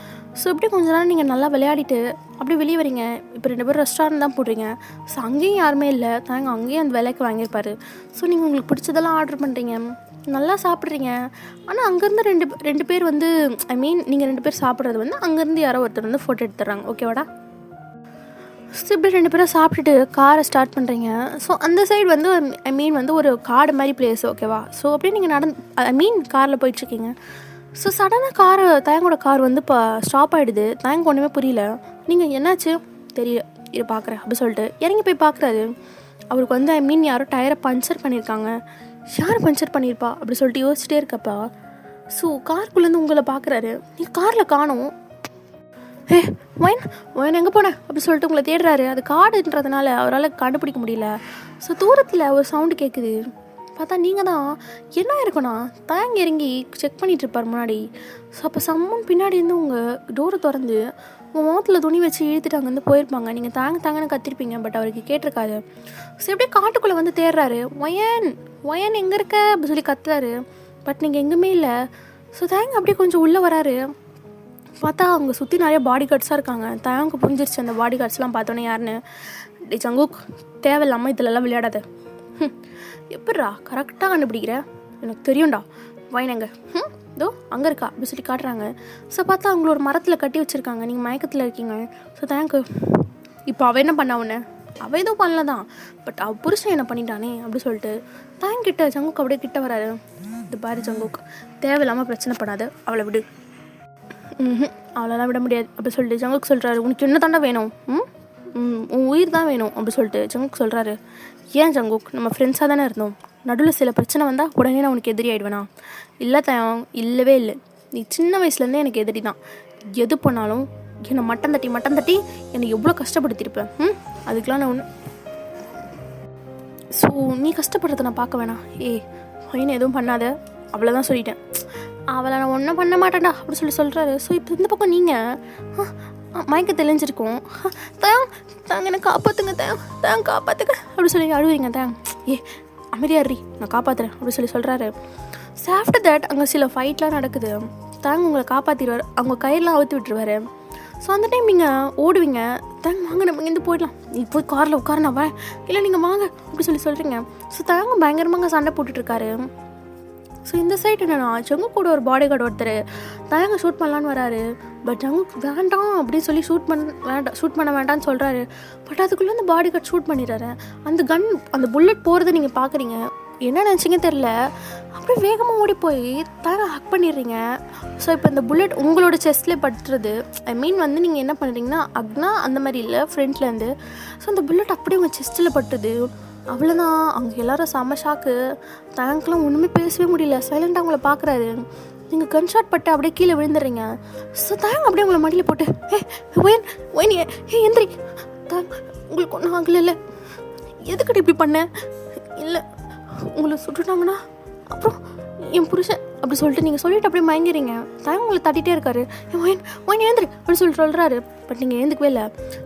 ஸோ இப்படி கொஞ்ச நேரம் நீங்கள் நல்லா விளையாடிட்டு அப்படியே வெளியே வரீங்க. இப்போ 2 பேரும் ரெஸ்டாரண்ட் தான் போடுறீங்க. ஸோ அங்கேயும் யாருமே இல்லை. தாங்க அங்கேயும் அந்த விலைக்கு வாங்கியிருப்பார். ஸோ நீங்கள் உங்களுக்கு பிடிச்சதெல்லாம் ஆர்டர் பண்ணுறீங்க, நல்லா சாப்பிட்றீங்க. ஆனால் அங்கேருந்து ரெண்டு பேர் வந்து ஐ மீன் நீங்கள் 2 பேர் சாப்பிட்றது வந்து அங்கேருந்து யாரோ ஒருத்தர் வந்து ஃபோட்டோ எடுத்துடுறாங்க, ஓகேவாடா? ஸோ இப்படி 2 பேரும் சாப்பிட்டுட்டு காரை ஸ்டார்ட் பண்ணுறீங்க. ஸோ அந்த சைடு வந்து ஐ மீன் வந்து ஒரு காடு மாதிரி பிளேஸ், ஓகேவா? ஸோ அப்படியே நீங்கள் ஐ மீன் காரில் போயிட்டுருக்கீங்க. ஸோ சடனாக தயங்கோட கார் வந்து இப்போ ஸ்டாப் ஆகிடுது. தயங்க ஒன்றுமே புரியல. நீங்கள் என்னாச்சு தெரியல, இது பார்க்குறேன் அப்படி சொல்லிட்டு இறங்கி போய் பார்க்குறாரு. அவருக்கு வந்து ஐ மீன் யாரோ டயரை பஞ்சர் பண்ணியிருக்காங்க. யார் பஞ்சர் பண்ணியிருப்பா அப்படி சொல்லிட்டு யோசிச்சிட்டே இருக்கப்பா ஸோ காருக்குள்ளேருந்து உங்களை பார்க்குறாரு. நீங்கள் காரில் காணோம். ஒயின் எங்கே போனேன் அப்படி சொல்லிட்டு உங்களை தேடுறாரு. அது காடுன்றதுனால அவரால் கண்டுபிடிக்க முடியல. ஸோ தூரத்தில் ஒரு சவுண்டு கேட்குது. பார்த்தா நீங்கள் தான். என்ன இருக்குண்ணா தேங்க இறங்கி செக் பண்ணிகிட்டு இருப்பார் முன்னாடி. ஸோ அப்போ சம்மன் பின்னாடி இருந்து உங்கள் டோரை திறந்து உங்கள் முகத்தில் துணி வச்சு இழுத்துட்டு அங்கேருந்து போயிருப்பாங்க. நீங்கள் தாங்கன்னு கத்திருப்பீங்க, பட் அவருக்கு கேட்டிருக்காரு. ஸோ எப்படியே காட்டுக்குள்ளே வந்து தேடுறாரு. ஒயன் எங்கே இருக்க அப்படி சொல்லி கத்துறாரு. பட் நீங்கள் எங்கேயுமே இல்லை. ஸோ தேங்க அப்படியே கொஞ்சம் உள்ளே வராரு. பார்த்தா அவங்க சுற்றி நிறைய பாடி கார்ட்ஸாக இருக்காங்க. தேங்க புரிஞ்சிருச்சு அந்த பாடி கார்ட்ஸ்லாம் பார்த்தோன்னே யாருன்னு. டே சங்குக், தேவையில்லாமல் இதிலெல்லாம் விளையாடாத. எப்பட்றா கரெக்டாக கண்டுபிடிக்கிற, எனக்கு தெரியும்டா. வைனங்க இதோ அங்கே இருக்கா அப்படி சொல்லி காட்டுறாங்க. ஸோ பார்த்தா அவங்கள ஒரு மரத்தில் கட்டி வச்சுருக்காங்க. நீங்கள் மயக்கத்தில் இருக்கீங்க. ஸோ தேங்க்கு. இப்போ அவள் என்ன பண்ண உடனே அவள் எதுவும் பண்ணல தான், பட் அவள் புருஷன் என்ன பண்ணிட்டானே அப்படி சொல்லிட்டு தேங்கிட்ட ஜங்குக் அப்படியே கிட்ட வராரு. இது பாரு ஜங்குக், தேவையில்லாமல் பிரச்சனை பண்ணாது, அவளை விடு. அவளெல்லாம் விட முடியாது அப்படி சொல்லிட்டு ஜங்குக் சொல்கிறாரு. உனக்கு என்ன தாண்டா வேணும்? உன் உயிர் தான் வேணும் அப்படி சொல்லிட்டு ஜங்குக் சொல்கிறாரு. ஏன் ஜங்குக், நம்ம ஃப்ரெண்ட்ஸாக தானே இருந்தோம். நடுவில் சில பிரச்சனை வந்தால் உடனே நான் உனக்கு எதிரி ஆகிடுவேனா? இல்லை தயம், இல்லவே இல்லை. நீ சின்ன வயசுலேருந்தே எனக்கு எதிரி தான். எது பண்ணாலும் என்னை மட்டம் தட்டி என்னை எவ்வளோ கஷ்டப்படுத்தியிருப்பேன். அதுக்கெலாம் நான் ஒன்று. ஸோ நீ கஷ்டப்படுறத நான் பார்க்க வேணாம். பையனை எதுவும் பண்ணாத, அவ்வளோதான் சொல்லிட்டேன். அவளை நான் ஒன்றும் பண்ண மாட்டேன்டா அப்படி சொல்கிறாரு. ஸோ இப்போ இந்த பக்கம் நீங்கள் மயக்க தெளிஞ்சிருக்கும். தாங்க என்னை காப்பாற்றுங்க, தேங்க காப்பாற்றுங்க அப்படி சொல்லி அழுவீங்க. அமைதியாரி, நான் காப்பாற்றுறேன் அப்படி சொல்கிறாரு. ஸோ ஆஃப்டர் தட் அங்கே சில ஃபைட்லாம் நடக்குது. தேங்க உங்களை காப்பாற்றிடுவார். அவங்க கயிறெலாம் அவுத்து விட்டுருவார். ஸோ அந்த டைம் நீங்கள் ஓடுவீங்க. தேங்க வாங்க நம்ம இங்கேருந்து போயிடலாம், நீ போய் காரில் உட்கார நான் வரேன், இல்லை நீங்கள் வாங்க அப்படி சொல்கிறீங்க. ஸோ தேங்க பயங்கரமாக சண்டை போட்டுட்ருக்காரு. ஸோ இந்த சைடு என்னன்னா ஜங்குக் கூட ஒரு பாடி கார்டு ஒருத்தர் தேங்க ஷூட் பண்ணலான்னு வராரு. பட் ஜங்குக் வேண்டாம் அப்படின்னு சொல்லி ஷூட் பண்ண வேண்டாம்னு சொல்கிறாரு. பட் அதுக்குள்ளே அந்த பாடி கார்டு ஷூட் பண்ணிடுறாரு. அந்த புல்லட் போகிறத நீங்கள் பார்க்குறீங்க. என்ன நினச்சிங்க தெரில, அப்படியே வேகமாக ஓடி போய் தேங்க ஹக் பண்ணிடுறீங்க. ஸோ இப்போ இந்த புல்லட் உங்களோட செஸ்ட்லேயே பட்டுறது. ஐ மீன் வந்து நீங்கள் என்ன பண்ணுறீங்கன்னா அக்னா அந்த மாதிரி இல்லை, ஃப்ரண்ட்லேருந்து. ஸோ அந்த புல்லட் அப்படியே உங்கள் செஸ்ட்டில் பட்டுது. அவ்வளோதான். அங்கே எல்லோரும் செம்ம ஷாக்கு. தேங்க்லாம் ஒன்றுமே பேசவே முடியல. சைலண்டாக அவங்கள பார்க்குறாரு. நீங்கள் கன்ஷாட் பட்டு அப்படியே கீழே விழுந்துடுறீங்க. ஸோ தேங்க அப்படியே உங்களை மடியில் போட்டு ஒயின் எந்திரி தேங்க, உங்களுக்கு ஒன்றும் ஆகலை, எதுக்கிட்ட இப்படி பண்ணேன்? இல்லை உங்களை சுட்டுட்டாங்கன்னா அப்புறம் என் புருஷன் அப்படி சொல்லிட்டு நீங்கள் சொல்லிட்டு அப்படியே மயங்கிறீங்க. தேங்க உங்களை தட்டிகிட்டே இருக்காரு. ஒயின் ஏந்திரி அப்படின்னு சொல்கிறாரு. பட் நீங்கள் எழுந்துக்கவே இல்லை.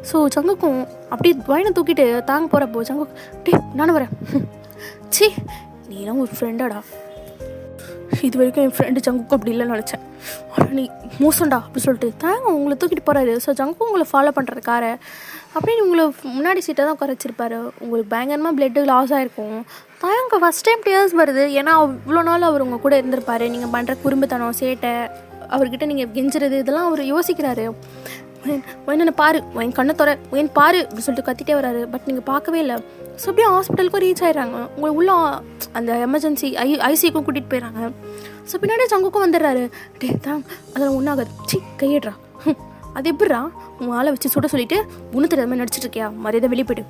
ஸோ ஜங்குக்கும் அப்படியே ஒயினை தூக்கிட்டு தாங்க போகிறப்போ ஜங்குக், நானும் வரேன். சி நீலாம் ஒரு ஃப்ரெண்டாடா, இது வரைக்கும் என் ஃப்ரெண்டு ஜங்குக்கு அப்படி இல்லைன்னு நினச்சேன், ஆனால் நீ மோசம்டா அப்படி சொல்லிட்டு தேங்க உங்களை தூக்கிட்டு போகிறாரு. ஸோ ஜங்குக்கும் உங்களை ஃபாலோ பண்ணுறது காரை அப்படியே உங்களை முன்னாடி சீட்டை தான் உட்கார வச்சிருப்பாரு. உங்களுக்கு பயங்கரமாக பிளட்டு லாஸ் ஆகிருக்கும். தேங்க ஃபஸ்ட் டைம் டேர்ஸ் வருது. ஏன்னா இவ்வளோ நாள் அவர் உங்கள் கூட இருந்திருப்பார். நீங்கள் பண்ணுற குறும்புத்தனம், சேட்டை, அவர்கிட்ட நீங்கள் கெஞ்சுறது இதெல்லாம் அவர் யோசிக்கிறாரு. என்ன பாரு, என் கண்ணை தோற, என் பாரு அப்படி சொல்லிட்டு கத்திட்டே வராரு. பட் நீங்கள் பார்க்கவே இல்லை. ஸோ அப்படியே ஹாஸ்பிட்டலுக்கும் ரீச் ஆகிடுறாங்க. உங்களை உள்ள அந்த எமர்ஜென்சி ஐசிக்கும் கூட்டிகிட்டு போயிடறாங்க. ஸோ பின்னாடி ஜங்குக்கும் வந்துடுறாரு. டே தான் அதில் ஒன்றாகாது, சி கையிடுறா, அது எப்படிறா உன் ஆளை வச்சு சுட சொல்லிட்டு ஒன்று தெரியாத மாதிரி நடிச்சிட்டு இருக்கியா, மரியாதை வெளியே போய்ட்டு.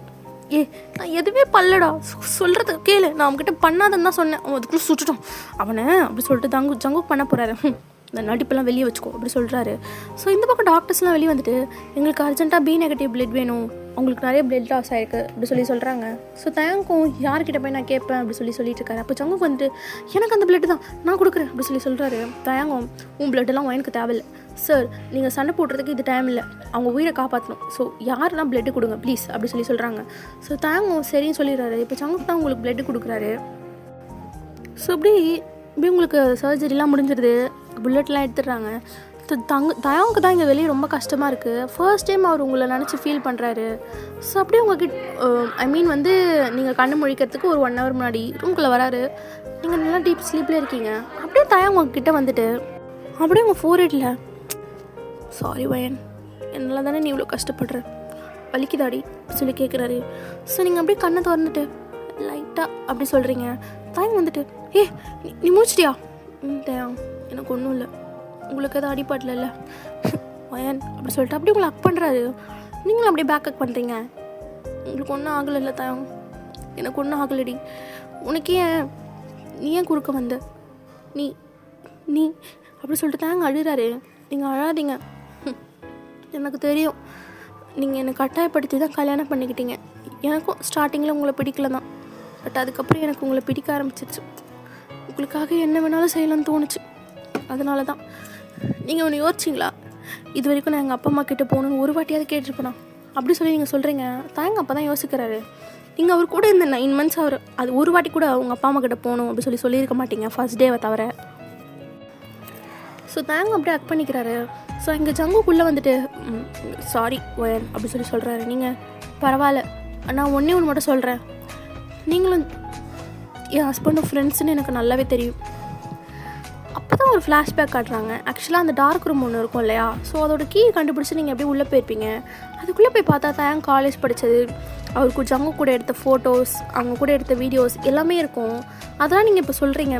நான் எதுவுமே பல்லடா, சொல்கிறது கேளு, நான் அவங்ககிட்ட பண்ணாதன்னு தான் சொன்னேன், அவன் அதுக்குள்ளே சுட்டுட்டான் அவனை அப்படி சொல்லிட்டு ஜங்குக்கு பண்ண போகிறாரு. இந்த நடிப்பெல்லாம் வெளியே வச்சுக்கோ அப்படி சொல்கிறாரு. ஸோ இந்த பக்கம் டாக்டர்ஸ்லாம் வெளியே வந்துட்டு எங்களுக்கு அர்ஜென்ட்டாக பி நெகட்டிவ் பிளட் வேணும், உங்களுக்கு நிறைய பிளட் லாஸ் ஆகிருக்கு அப்படி சொல்கிறாங்க. ஸோ தயங்கும் யார்கிட்ட போய் நான் கேட்பேன் அப்படி சொல்லிட்டு இருக்காரு. அப்போ ஜங்குக்கு வந்துட்டு எனக்கு அந்த பிளட்டு தான் நான் கொடுக்குறேன் அப்படி சொல்கிறாரு. தயங்கும் உன் பிளட்டெல்லாம் எனக்கு தேவையில்லை சார், நீங்கள் சண்டை போடுறதுக்கு இது டைம் இல்லை, அவங்க உயிரை காப்பாற்றணும், ஸோ யாருன்னா பிளட்டு கொடுங்க ப்ளீஸ் அப்படி சொல்கிறாங்க. ஸோ தயங்கும் சரின்னு சொல்லிடுறாரு. இப்போ ஜங்குக்கு தான் உங்களுக்கு பிளட்டு கொடுக்குறாரு. ஸோ இப்படி உங்களுக்கு சர்ஜரிலாம் முடிஞ்சிருது, புல்லட்லாம் எடுத்துடுறாங்க. தயவுக்கு தான் இங்கே வெளியே ரொம்ப கஷ்டமாக இருக்குது. ஃபர்ஸ்ட் டைம் அவர் உங்களை நினச்சி ஃபீல் பண்ணுறாரு. ஸோ அப்படியே உங்ககிட்ட நீங்கள் கண்ணு முழிக்கிறதுக்கு ஒரு 1 hour முன்னாடி ரூம்குள்ளே வராரு. நீங்கள் நல்லா டீப் ஸ்லீப்லேயே இருக்கீங்க. அப்படியே தயவு உங்ககிட்ட வந்துட்டு அப்படியே உங்கள் ஃபோர்ஹெட்டில் சாரி வயன், என்னால் தானே நீ இவ்வளோ கஷ்டப்படுற, வலிக்குதாடி சொல்லி கேட்குறாரு. ஸோ நீங்கள் அப்படியே கண்ணை திறந்துட்டு லைட்டாக அப்படி சொல்கிறீங்க. தயவு வந்துட்டு நீ முடிச்சிட்டியா? தயா எனக்கு ஒன்றும் இல்லை, உங்களுக்கு எதாவது அடிப்பாட்டில் இல்லை வயன் அப்படி சொல்லிட்டு அப்படியே உங்களை அக் பண்ணுறாரு. நீங்களும் அப்படியே பேக் அக் பண்ணுறீங்க. உங்களுக்கு ஒன்றும் ஆகலை இல்லை தயம், எனக்கு ஒன்றும் ஆகலடி, உனக்கு நீ ஏன் குறுக்க வந்த நீ நீ அப்படி சொல்லிட்டு தாங்க அழுகிறாரு. நீங்கள் அழாதீங்க, எனக்கு தெரியும் நீங்கள் என்னை கட்டாயப்படுத்தி தான் கல்யாணம் பண்ணிக்கிட்டீங்க. எனக்கும் ஸ்டார்டிங்கில் உங்களை பிடிக்கல தான், பட் அதுக்கப்புறம் எனக்கு உங்களை பிடிக்க ஆரம்பிச்சிருச்சு. உங்களுக்காக என்ன வேணாலும் செய்யலாம்னு தோணுச்சு, அதனால தான். நீங்கள் ஒன்று யோசிச்சிங்களா, இது வரைக்கும் நான் எங்கள் அப்பா அம்மா கிட்டே போகணுன்னு ஒரு வாட்டியாவது கேட்டிருப்பேனா அப்படி சொல்லி நீங்கள் சொல்கிறீங்க. தாங்க அப்போ தான் யோசிக்கிறாரு. நீங்கள் அவர் கூட இந்த 9 months அவர் அது ஒரு வாட்டி கூட அவங்க அப்பா அம்மா கிட்டே போகணும் அப்படி சொல்லியிருக்க மாட்டீங்க ஃபர்ஸ்ட் டேவை தவிர. ஸோ தாங்க அப்படியே அக் பண்ணிக்கிறாரு. ஸோ எங்கள் ஜங்குக்குள்ளே வந்துட்டு சாரி ஒயன் அப்படி சொல்கிறாரு. நீங்கள் பரவாயில்ல, நான் ஒன்று மட்டும் சொல்கிறேன், நீங்களும் என் ஹஸ்பண்டும் ஃப்ரெண்ட்ஸுன்னு எனக்கு நல்லாவே தெரியும். அப்போ தான் ஒரு ஃப்ளாஷ்பேக் காட்டுறாங்க. ஆக்சுவலாக அந்த டார்க் ரூம் ஒன்று இருக்கும் இல்லையா, ஸோ அதோட கீ கண்டுபிடிச்சி நீங்கள் அப்படியே உள்ளே போயிருப்பீங்க. அதுக்குள்ளே போய் பார்த்தா தான் காலேஜ் படித்தது, அவருக்கு ஜங்கு கூட எடுத்த ஃபோட்டோஸ், அவங்க கூட எடுத்த வீடியோஸ் எல்லாமே இருக்கும். அதெல்லாம் நீங்கள் இப்போ சொல்கிறீங்க.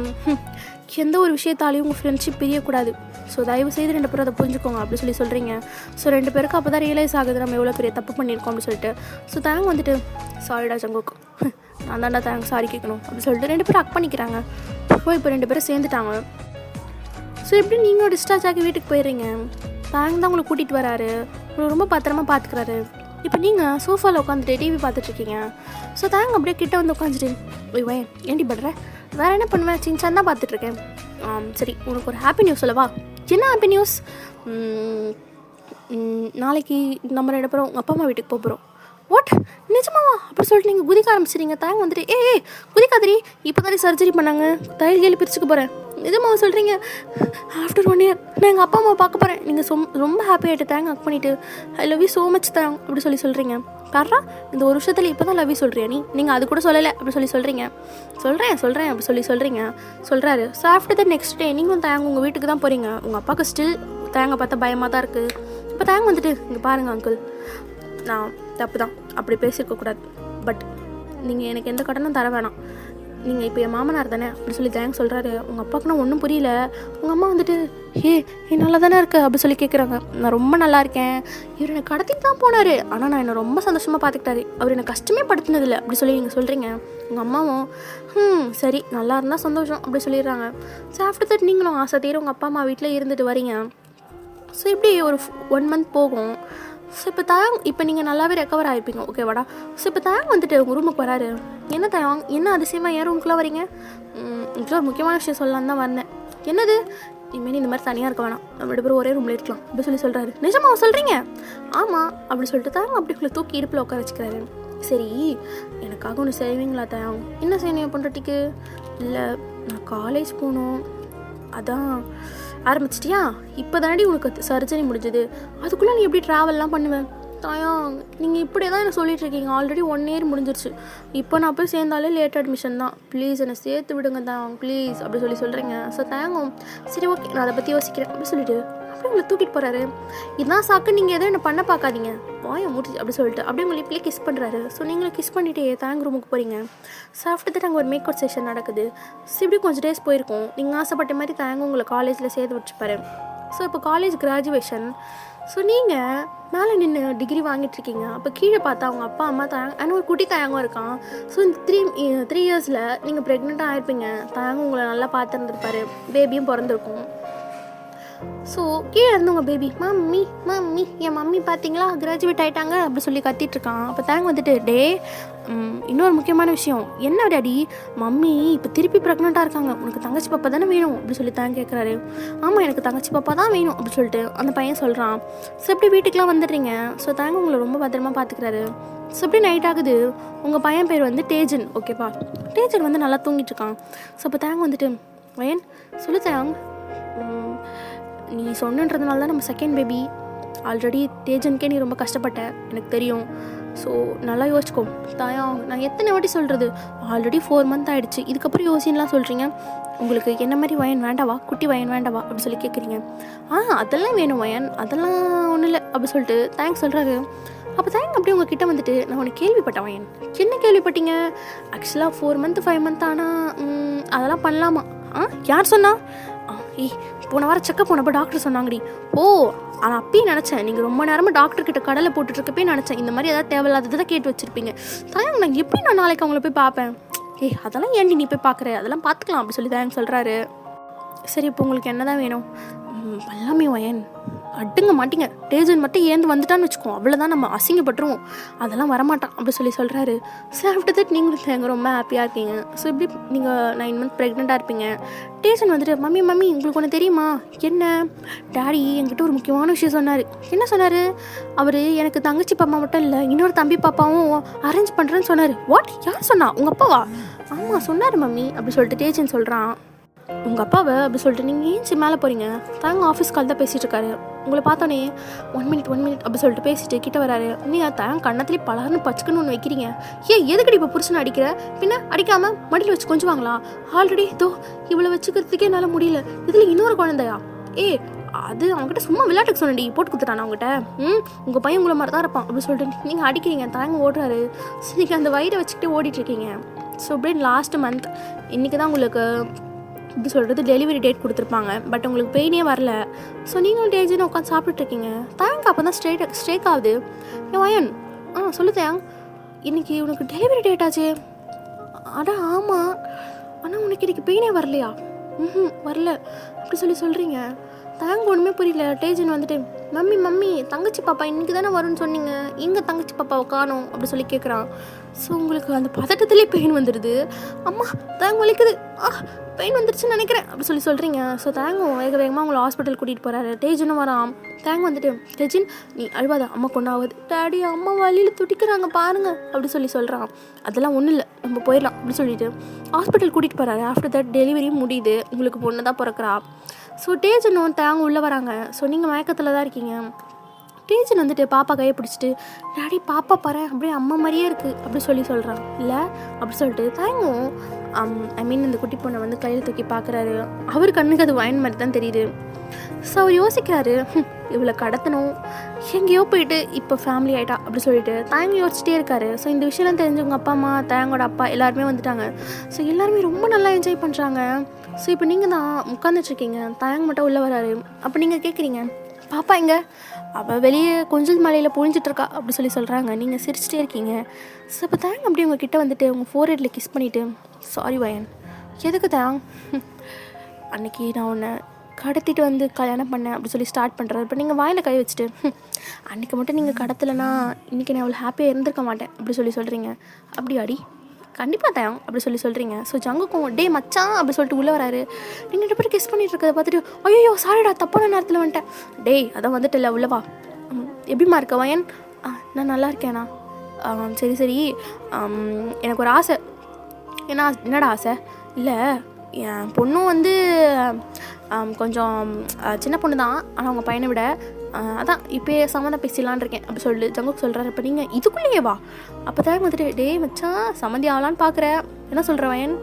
எந்த ஒரு விஷயத்தாலையும் உங்கள் ஃப்ரெண்ட்ஷிப் பிரியக்கூடாது, ஸோ தயவு செய்து 2 பேரும் அதை புரிஞ்சுக்கோங்க அப்படி சொல்கிறீங்க. ஸோ 2 பேருக்கு அப்போ தான் ரியலைஸ் ஆகுது நம்ம எவ்வளோ பெரிய தப்பு பண்ணியிருக்கோம் அப்படின்னு சொல்லிட்டு. ஸோ தாங்க வந்துட்டு சாரிடா ஜங்குக்கு, நான் தான்டா தாங்க சாரி கேட்கணும் அப்படின்னு சொல்லிட்டு 2 பேரும் அக் பண்ணிக்கிறாங்க. இப்போ 2 பேரும் சேர்ந்துட்டாங்க. ஸோ எப்படி நீங்களும் டிஸ்சார்ஜ் ஆகி வீட்டுக்கு போயிடுறீங்க. தாங்க தான் உங்களை கூட்டிகிட்டு வராரு, உங்களை ரொம்ப பத்திரமா பார்த்துக்கிறாரு. இப்போ நீங்கள் சோஃபாவில் உட்காந்துட்டு டிவி பார்த்துட்ருக்கீங்க. ஸோ தாங்க அப்படியே கிட்ட வந்து உட்காந்துட்டு ஓய் ஏண்டி படுற, வேறு என்ன பண்ணுவேன், சின்சான் தான் பார்த்துட்ருக்கேன். சரி உனக்கு ஒரு ஹாப்பி நியூஸ் சொல்லவா? என்ன ஹாப்பி நியூஸ்? நாளைக்கு நம்ம 2 பேரும் உங்கள் அப்பா அம்மா வீட்டுக்கு போகிறோம். வாட், நிஜமாவா அப்படி சொல்லிட்டு நீங்கள் குதிக்க ஆரம்பிச்சிடுங்க. தாங்க வந்துட்டு குதிக்காதரி, இப்போ தானே சர்ஜரி பண்ணாங்க, தையல் கேள்வி பிரிச்சுக்க போகிறேன். நிஜமாவா சொல்கிறீங்க? ஆஃப்டர் 1 year நான் எங்கள் அப்பா அம்மா பார்க்க போகிறேன். நீங்கள் ரொம்ப ஹாப்பியாகிட்டு தேங்க அக் பண்ணிவிட்டு I love you so much தாங்க அப்படி சொல்கிறீங்க. பாரா இந்த ஒரு விஷயத்தில் இப்போ தான் லவ் யூ சொல்கிறியா நீங்கள் அது கூட சொல்லலை அப்படி சொல்கிறீங்க. சொல்கிறேன் அப்படி சொல்கிறீங்க சொல்கிறாரு. So after the next day நீங்களும் தேங்க உங்கள் வீட்டுக்கு தான் போகிறீங்க. உங்கள் அப்பாவுக்கு ஸ்டில் தேங்க பார்த்தா பயமாக தான் இருக்குது. இப்போ தேங்க வந்துட்டு இங்கே பாருங்கள் அங்கிள், நான் தப்பு தான், அப்படி பேசியிருக்கக்கூடாது, பட் நீங்கள் எனக்கு எந்த கடனும் தர வேணாம், நீங்கள் இப்போ என் மாமனார் தானே அப்படி தேங்க சொல்கிறாரு. உங்கள் அப்பாவுக்கு நான் ஒன்றும் புரியல. உங்கள் அம்மா வந்துட்டு நல்லா தானே இருக்கு அப்படி கேட்குறாங்க. நான் ரொம்ப நல்லா இருக்கேன், இவர் என்னை கடத்திட்டு தான் போனார், ஆனால் நான் என்னை ரொம்ப சந்தோஷமாக பார்த்துக்கிட்டாரு, அவர் என்னை கஷ்டமே படுத்தினதில்லை அப்படி நீங்கள் சொல்கிறீங்க. உங்கள் அம்மாவும் சரி நல்லா இருந்தால் சந்தோஷம் அப்படி சொல்லிடுறாங்க. ஸோ ஆஃப்டர் தட் நீங்களும் ஆசை தீர உங்கள் அப்பா அம்மா வீட்டில் இருந்துட்டு வரீங்க. ஸோ இப்படி ஒரு 1 month போகும். ஸோ இப்போ நீங்கள் நல்லாவே ரெக்கவர் ஆகிருப்பீங்க, ஓகேவாடா? ஸோ இப்போ வந்துட்டு உங்கள் ரூமுக்கு வராரு. என்ன என்ன அதிசயமாக ஏன் ரூமுக்குள்ளே வரீங்க? இதில் ஒரு முக்கியமான விஷயம் சொல்லலான்னு தான் வந்தேன். என்னது? இனிமேல் இந்த மாதிரி தனியாக இருக்க வேணாம், நம்ம 2 பேரும் ஒரே ரூமில் இருக்கலாம் அப்படி சொல்கிறாரு. நிஜமாக சொல்கிறீங்க? ஆமாம் அப்படி சொல்லிட்டு அப்படிக்குள்ளே தூக்கி இடுப்பில் உட்கார வச்சுக்கிறாரு. சரி எனக்காக ஒன்று செய்வீங்களா தாங்க? என்ன செய்யணும் பண்ணுறதுக்கு? இல்லை நான் காலேஜ் போகணும், அதான். ஆரம்பிச்சிட்டியா? இப்போ தானடி உனக்கு சர்ஜரி முடிஞ்சது, அதுக்குள்ளே நீ எப்படி ட்ராவல்லாம் பண்ணுவேன்? தாயா நீங்கள் இப்படியே தான் எனக்கு சொல்லிகிட்ருக்கீங்க. ஆல்ரெடி 1 year முடிஞ்சிருச்சு, இப்போ நான் போய் சேர்ந்தாலே லேட் அட்மிஷன் தான், ப்ளீஸ் என்னை சேர்த்து விடுங்க தான் ப்ளீஸ் அப்படி சொல்கிறீங்க. ஸோ தேங்கும் சரி ஓகே நான் அதை பற்றி யோசிக்கிறேன் அப்படி சொல்லிட்டு அப்படியே உங்களை தூக்கிட்டு போகிறாரு. இதான் சாக்கு, நீங்கள் எதுவும் என்ன பண்ண பார்க்காதீங்க, வாயை மூடி அப்படி சொல்லிட்டு அப்படியே உங்களை இப்படியே கிஸ் பண்ணுறாரு. ஸோ நீங்களும் கிஸ் பண்ணிவிட்டு தேங்க் ரூமுக்கு போகிறீங்க. ஸோ ஆஃப்டர் தட் அங்கே ஒரு மேக் அவுட் செஷன் நடக்குது. ஸோ இப்படி கொஞ்சம் டேஸ் போயிருக்கும். நீங்கள் ஆசைப்பட்ட மாதிரி தேங்க் உங்களை காலேஜில் சேர்த்து வச்சுப்பாரு. ஸோ இப்போ காலேஜ் கிராஜுவேஷன். ஸோ நீங்கள் மேலே நின்று டிகிரி வாங்கிட்டுருக்கீங்க. அப்போ கீழே பார்த்தா அவங்க அப்பா அம்மா ஆனால் ஒரு குட்டி தயங்கம் இருக்கான். ஸோ இந்த த்ரீ இயர்ஸில் நீங்கள் ப்ரெக்னெண்ட்டாக ஆகிருப்பீங்க. தயங்கம் உங்களை நல்லா பார்த்துருந்துருப்பாரு. பேபியும் பிறந்திருக்கும். ஸோ கீழே இருந்து உங்கள் பேபி மம்மி மம்மி என் மம்மி பார்த்தீங்களா கிராஜுவேட் ஆகிட்டாங்க அப்படி சொல்லி கத்திட்டுருக்கான். அப்போ தேங்க வந்துட்டு டே இன்னொரு முக்கியமான விஷயம் என்ன டாடி, மம்மி இப்போ திருப்பி ப்ரெக்னெண்ட்டாக இருக்காங்க, உனக்கு தங்கச்சி பாப்பா தானே வேணும் அப்படி சொல்லி தேங்க கேட்குறாரு. ஆமாம் எனக்கு தங்கச்சி பாப்பா தான் வேணும் அப்படி சொல்லிட்டு அந்த பையன் சொல்கிறான். ஸோ எப்படி வீட்டுக்கெலாம் வந்துடுறீங்க. ஸோ தேங்க உங்களை ரொம்ப பத்திரமா பார்த்துக்கிறாரு. ஸோ எப்படி நைட் ஆகுது. உங்கள் பையன் பேர் வந்து டேஜன். ஓகேப்பா, டேஜன் வந்து நல்லா தூங்கிட்டு இருக்கான். ஸோ இப்போ தேங்க வந்துட்டு பையன் சொல்லு தேங், நீ சொன்னன்றதுனால தான் நம்ம செகண்ட் பேபி. ஆல்ரெடி தேஜனுக்கே நீ ரொம்ப கஷ்டப்பட்ட எனக்கு தெரியும். ஸோ நல்லா யோசிச்சுக்கோ தாயம். நான் எத்தனை வாட்டி சொல்கிறது, ஆல்ரெடி 4 months ஆகிடுச்சு, இதுக்கப்புறம் யோசின்லாம் சொல்கிறீங்க. உங்களுக்கு என்ன மாதிரி வயன் வேண்டாவா, குட்டி வயன் வேண்டாவா அப்படி சொல்லி கேட்குறீங்க. அதெல்லாம் வேணும் வயன், அதெல்லாம் ஒன்றும் இல்லை அப்படி சொல்லிட்டு தேங்க்ஸ் சொல்கிறாரு. அப்போ தேங்க் அப்படியே உங்ககிட்ட வந்துட்டு நான் உனக்கு கேள்விப்பட்டேன் வயன். என்ன கேள்விப்பட்டீங்க. ஆக்சுவலாக 4 months 5 months ஆனால் அதெல்லாம் பண்ணலாமா. யார் சொன்னா. போன வாரம் செக்கப் போனப்போ டாக்டர் சொன்னாங்கடி. ஆனால் அப்பயும் நினச்சேன் நீங்கள் ரொம்ப நேரமாக டாக்டர்கிட்ட கடலை போட்டுட்ருக்கப்பே நினச்சேன் இந்த மாதிரி ஏதாவது தேவையில்லாதது தான் கேட்டு வச்சுருப்பீங்க. தாயங்க நான் எப்படி நான் நாளைக்கு அவங்கள போய் பார்ப்பேன். அதெல்லாம் ஏன்டி நீ போய் பார்க்குற, அதெல்லாம் பார்த்துக்கலாம் அப்படி சொல்லி தாயங்க சொல்கிறாரு. சரி இப்போ உங்களுக்கு என்ன தான் வேணும். எல்லாமே வயன் அட்டுங்க மாட்டிங்க, டேஜன் மட்டும் ஏந்து வந்துட்டான்னு வச்சுக்கோ, அவ்வளோதான் நம்ம அசிங்கப்பட்டுருவோம், அதெல்லாம் வரமாட்டான் அப்படி சொல்லி சொல்கிறாரு. ஸோ ஆஃப்டர் தட் நீங்களும் தேங்க ரொம்ப ஹாப்பியாக இருக்கீங்க. ஸோ இப்படி நீங்கள் 9 months ப்ரெக்னெண்ட்டாக இருப்பீங்க. டேஜன் வந்துட்டு மம்மி மம்மி உங்களுக்கு ஒன்று தெரியுமா. என்ன டேடி என்கிட்ட ஒரு முக்கியமான விஷயம் சொன்னார். என்ன சொன்னார். அவர் எனக்கு தங்கச்சி பாப்பா மட்டும் இல்லை இன்னொரு தம்பி பாப்பாவும் அரேஞ்ச் பண்ணுறேன்னு சொன்னார். வாட், யார் சொன்னா, உங்கள் அப்பாவா. ஆமாம் சொன்னார் மம்மி அப்படி சொல்லிட்டு டேஜன் சொல்கிறான். உங்கள் அப்பாவை அப்படி சொல்லிட்டு நீங்கள் ஏன் மேலே போகிறீங்க. தாங்க ஆஃபீஸ் கால் தான் பேசிகிட்டு இருக்காரு. உங்களை பார்த்தோன்னே 1 minute அப்படி சொல்லிட்டு பேசிட்டு கிட்ட வராரு. நீங்கள் தான் கண்ணத்துலேயே பலர்னு பச்சுக்குன்னு ஒன்று வைக்கிறீங்க. எதுக்கடி இப்போ புருஷனை அடிக்கிற, பின்ன அடிக்காமல் மடியில் வச்சு கொஞ்சுவாங்களா. ஆல்ரெடி இவ்வளோ வச்சுக்கிறதுக்கே என்னால் முடியல, இதில் இன்னொரு குழந்தையா. அது அவங்ககிட்ட சும்மா விளையாட்டுக்கு சொன்னடி, போட்டு கொடுத்துட்டான் அவங்ககிட்ட. உங்கள் பையன் உங்களை மாதிரி தான் இருப்பான் அப்படி சொல்லிட்டு நீங்கள் அடிக்கிறீங்க. தாங்க ஓடுறாரு. ஸோ நீங்கள் அந்த வயிறை வச்சுக்கிட்டே ஓடிட்டுருக்கீங்க. ஸோ அப்படியே லாஸ்ட் மந்த் இன்றைக்கி தான் உங்களுக்கு இப்படி சொல்கிறது டெலிவரி டேட் கொடுத்துருப்பாங்க. பட் உங்களுக்கு பெயினே வரல. ஸோ நீங்களும் டேஜின்னு உட்காந்து சாப்பிட்டுருக்கீங்க. தாங்க அப்போ தான் ஸ்ட்ரைக் ஆகுது. வயன் சொல்லு தேங், இன்றைக்கி உனக்கு டெலிவரி டேட் ஆச்சு. ஆமாம், ஆனால் உனக்கு இன்றைக்கி பெயினே வரலையா. வரல அப்படி சொல்கிறீங்க. தாங்க ஒன்றுமே புரியல. டேஜன் வந்துட்டு மம்மி மம்மி தங்கச்சி பாப்பா இன்றைக்கி தானே வரும்னு சொன்னீங்க, எங்கே தங்கச்சி பாப்பாவை காணோம் அப்படி சொல்லி கேட்குறான். ஸோ உங்களுக்கு அந்த பதட்டத்துலேயே பெயின் வந்துடுது. அம்மா தாங்க வலிக்குது, பெயின் வந்துடுச்சுன்னு நினைக்கிறேன் அப்படி சொல்கிறீங்க. ஸோ தேங்க வேகமாக உங்களை ஹாஸ்பிட்டல் கூட்டிகிட்டு போகிறாரு. டேஜனும் வரான். தேங்க வந்துட்டு டேஜின் நீ அழுவாத, அம்மா கொண்டாவது. டேடி அம்மா வழியில் துடிக்கிறாங்க பாருங்க அப்படி சொல்கிறான். அதெல்லாம் ஒன்றும் இல்லை, நம்ம போயிடலாம் அப்படி சொல்லிட்டு ஹாஸ்பிட்டல் கூட்டிகிட்டு போகிறாரு. ஆஃப்டர் தட் டெலிவரி முடியுது. உங்களுக்கு பொண்ணு தான் பிறக்கிறா. ஸோ டேஜனும் தேங்க உள்ளே வராங்க. ஸோ நீங்கள் மயக்கத்தில் தான் இருக்கீங்க. டேஜன் வந்துட்டு பாப்பா கையை பிடிச்சிட்டு டாடி பாப்பா பாரு அப்படியே அம்மா மாதிரியே இருக்குது அப்படி சொல்கிறான். இல்லை அப்படி சொல்லிட்டு தேங்கும் இந்த குட்டி பொண்ணை வந்து கையில் தூக்கி பார்க்குறாரு. அவர் கண்ணுக்கு அது வயன் மாதிரி தான் தெரியுது. ஸோ அவர் யோசிக்கிறாரு, இவ்வளோ கடத்தணும், எங்கேயோ போயிட்டு இப்போ ஃபேமிலி ஆகிட்டா அப்படி சொல்லிட்டு தேங்க யோசிச்சிட்டே இருக்காரு. ஸோ இந்த விஷயம்லாம் தெரிஞ்சவங்க அப்பா அம்மா தேங்கோட அப்பா எல்லாருமே வந்துட்டாங்க. ஸோ எல்லாருமே ரொம்ப நல்லா என்ஜாய் பண்ணுறாங்க. ஸோ இப்போ நீங்கள் தான் உட்காந்துட்ருக்கீங்க. தேங்க மட்டும் உள்ளே வராரு. அப்போ நீங்கள் கேட்குறீங்க பாப்பா எங்கே, அவள் வெளியே கொஞ்சம் மலையில் பொழிஞ்சிட்ருக்கா அப்படி சொல்கிறாங்க. நீங்கள் சிரிச்சிட்டே இருக்கீங்க. ஸோ இப்போ தேங்க அப்படியே உங்கள் கிட்டே வந்துட்டு உங்கள் ஃபோர்ஹெட்டில் கிஸ் பண்ணிவிட்டு சாரி வயன். எதுக்கு தேங், அன்றைக்கி நான் உன்னை கடத்திட்டு வந்து கல்யாணம் பண்ணேன் அப்படி ஸ்டார்ட் பண்ணுறாரு. இப்போ நீங்கள் வாயில் கை வச்சுட்டு அன்றைக்கி மட்டும் நீங்கள் கடத்தலைன்னா இன்றைக்கி நான் அவ்வளோ ஹாப்பியாக இருந்திருக்க மாட்டேன் அப்படி சொல்கிறீங்க. அப்படி அடி கண்டிப்பாக தேங் அப்படி சொல்கிறீங்க. ஸோ ஜங்குக்கும் டே மச்சான் அப்படி சொல்லிட்டு உள்ளே வராரு. நீங்கள் 2 பேரும் கிஸ் பண்ணிட்டு இருக்கிறத பார்த்துட்டு ஐயோ சாரிடா தப்பான நேரத்தில் வந்துட்டேன். டேய் அதான் வந்துட்டு இல்லை உள்ளவா. எப்படிமா இருக்க வயன். நான் நல்லா இருக்கேண்ணா. சரி எனக்கு ஒரு ஆசை. என்னடா ஆசை. இல்லை என் பொண்ணும் வந்து கொஞ்சம் சின்ன பொண்ணு தான், ஆனால் அவங்க பையனை விட அதான் இப்போ சம்மந்தம் பேசிடலான் இருக்கேன் அப்படி ஜங்குக்கு சொல்கிறாரு. இப்போ நீங்கள் இதுக்குள்ளேயே வா. அப்போ தான் வந்துட்டு டே மச்சான் சம்மந்தி ஆகலான்னு பார்க்குற என்ன சொல்கிற வயன்.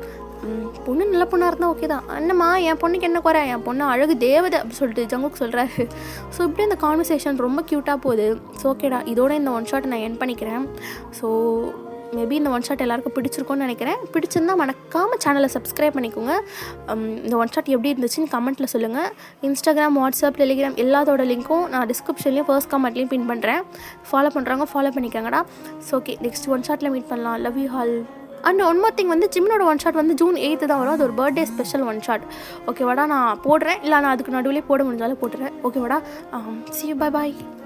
பொண்ணு நல்ல பொண்ணாக இருந்தால் ஓகே தான். என்னம்மா என் பொண்ணுக்கு என்ன குறை, என் பொண்ணு அழகு தேவதை அப்படி சொல்லிட்டு ஜங்குக் சொல்கிறாரு. ஸோ இப்படி இந்த கான்வர்சேஷன் ரொம்ப க்யூட்டாக போகுது. ஸோ ஓகேடா, இதோட இந்த ஒன் ஷாட் நான் என் பண்ணிக்கிறேன். ஸோ மேபி இந்த ஒன் ஷாட் எல்லாருக்கும் பிடிச்சிருக்கும்னு நினைக்கிறேன். பிடிச்சிருந்தால் மறக்காமல் சேனலை சப்ஸ்கிரைப் பண்ணிக்கோங்க. இந்த ஒன் ஷாட் எப்படி இருந்துச்சுன்னு கமெண்ட்டில் சொல்லுங்கள். இன்ஸ்டாகிராம், வாட்ஸ்அப், டெலிகிராம் எல்லாத்தோட லிங்க்கும் நான் டிஸ்கிரிப்ஷன்லேயும் ஃபர்ஸ்ட் கமெண்ட்லேயும் பின் பண்ணுறேன். ஃபாலோ பண்ணுறாங்க ஃபாலோ பண்ணிக்கோங்கடா. ஸோ ஓகே, நெக்ஸ்ட் ஒன் ஷாட்டில் மீட் பண்ணலாம். Love you all. And one more thing வந்து ஜிம்னோட ஒன் ஷாட் வந்து June 8 தான் வரும். அது ஒரு பர்த்டே ஸ்பெஷல் ஒன் ஷாட். ஓகேவாடா, நான் போடுறேன். இல்லை நான் அதுக்கு நடுவிலே போட முடிஞ்சாலும் போட்டுறேன். ஓகேவாடா, see you, bye bye.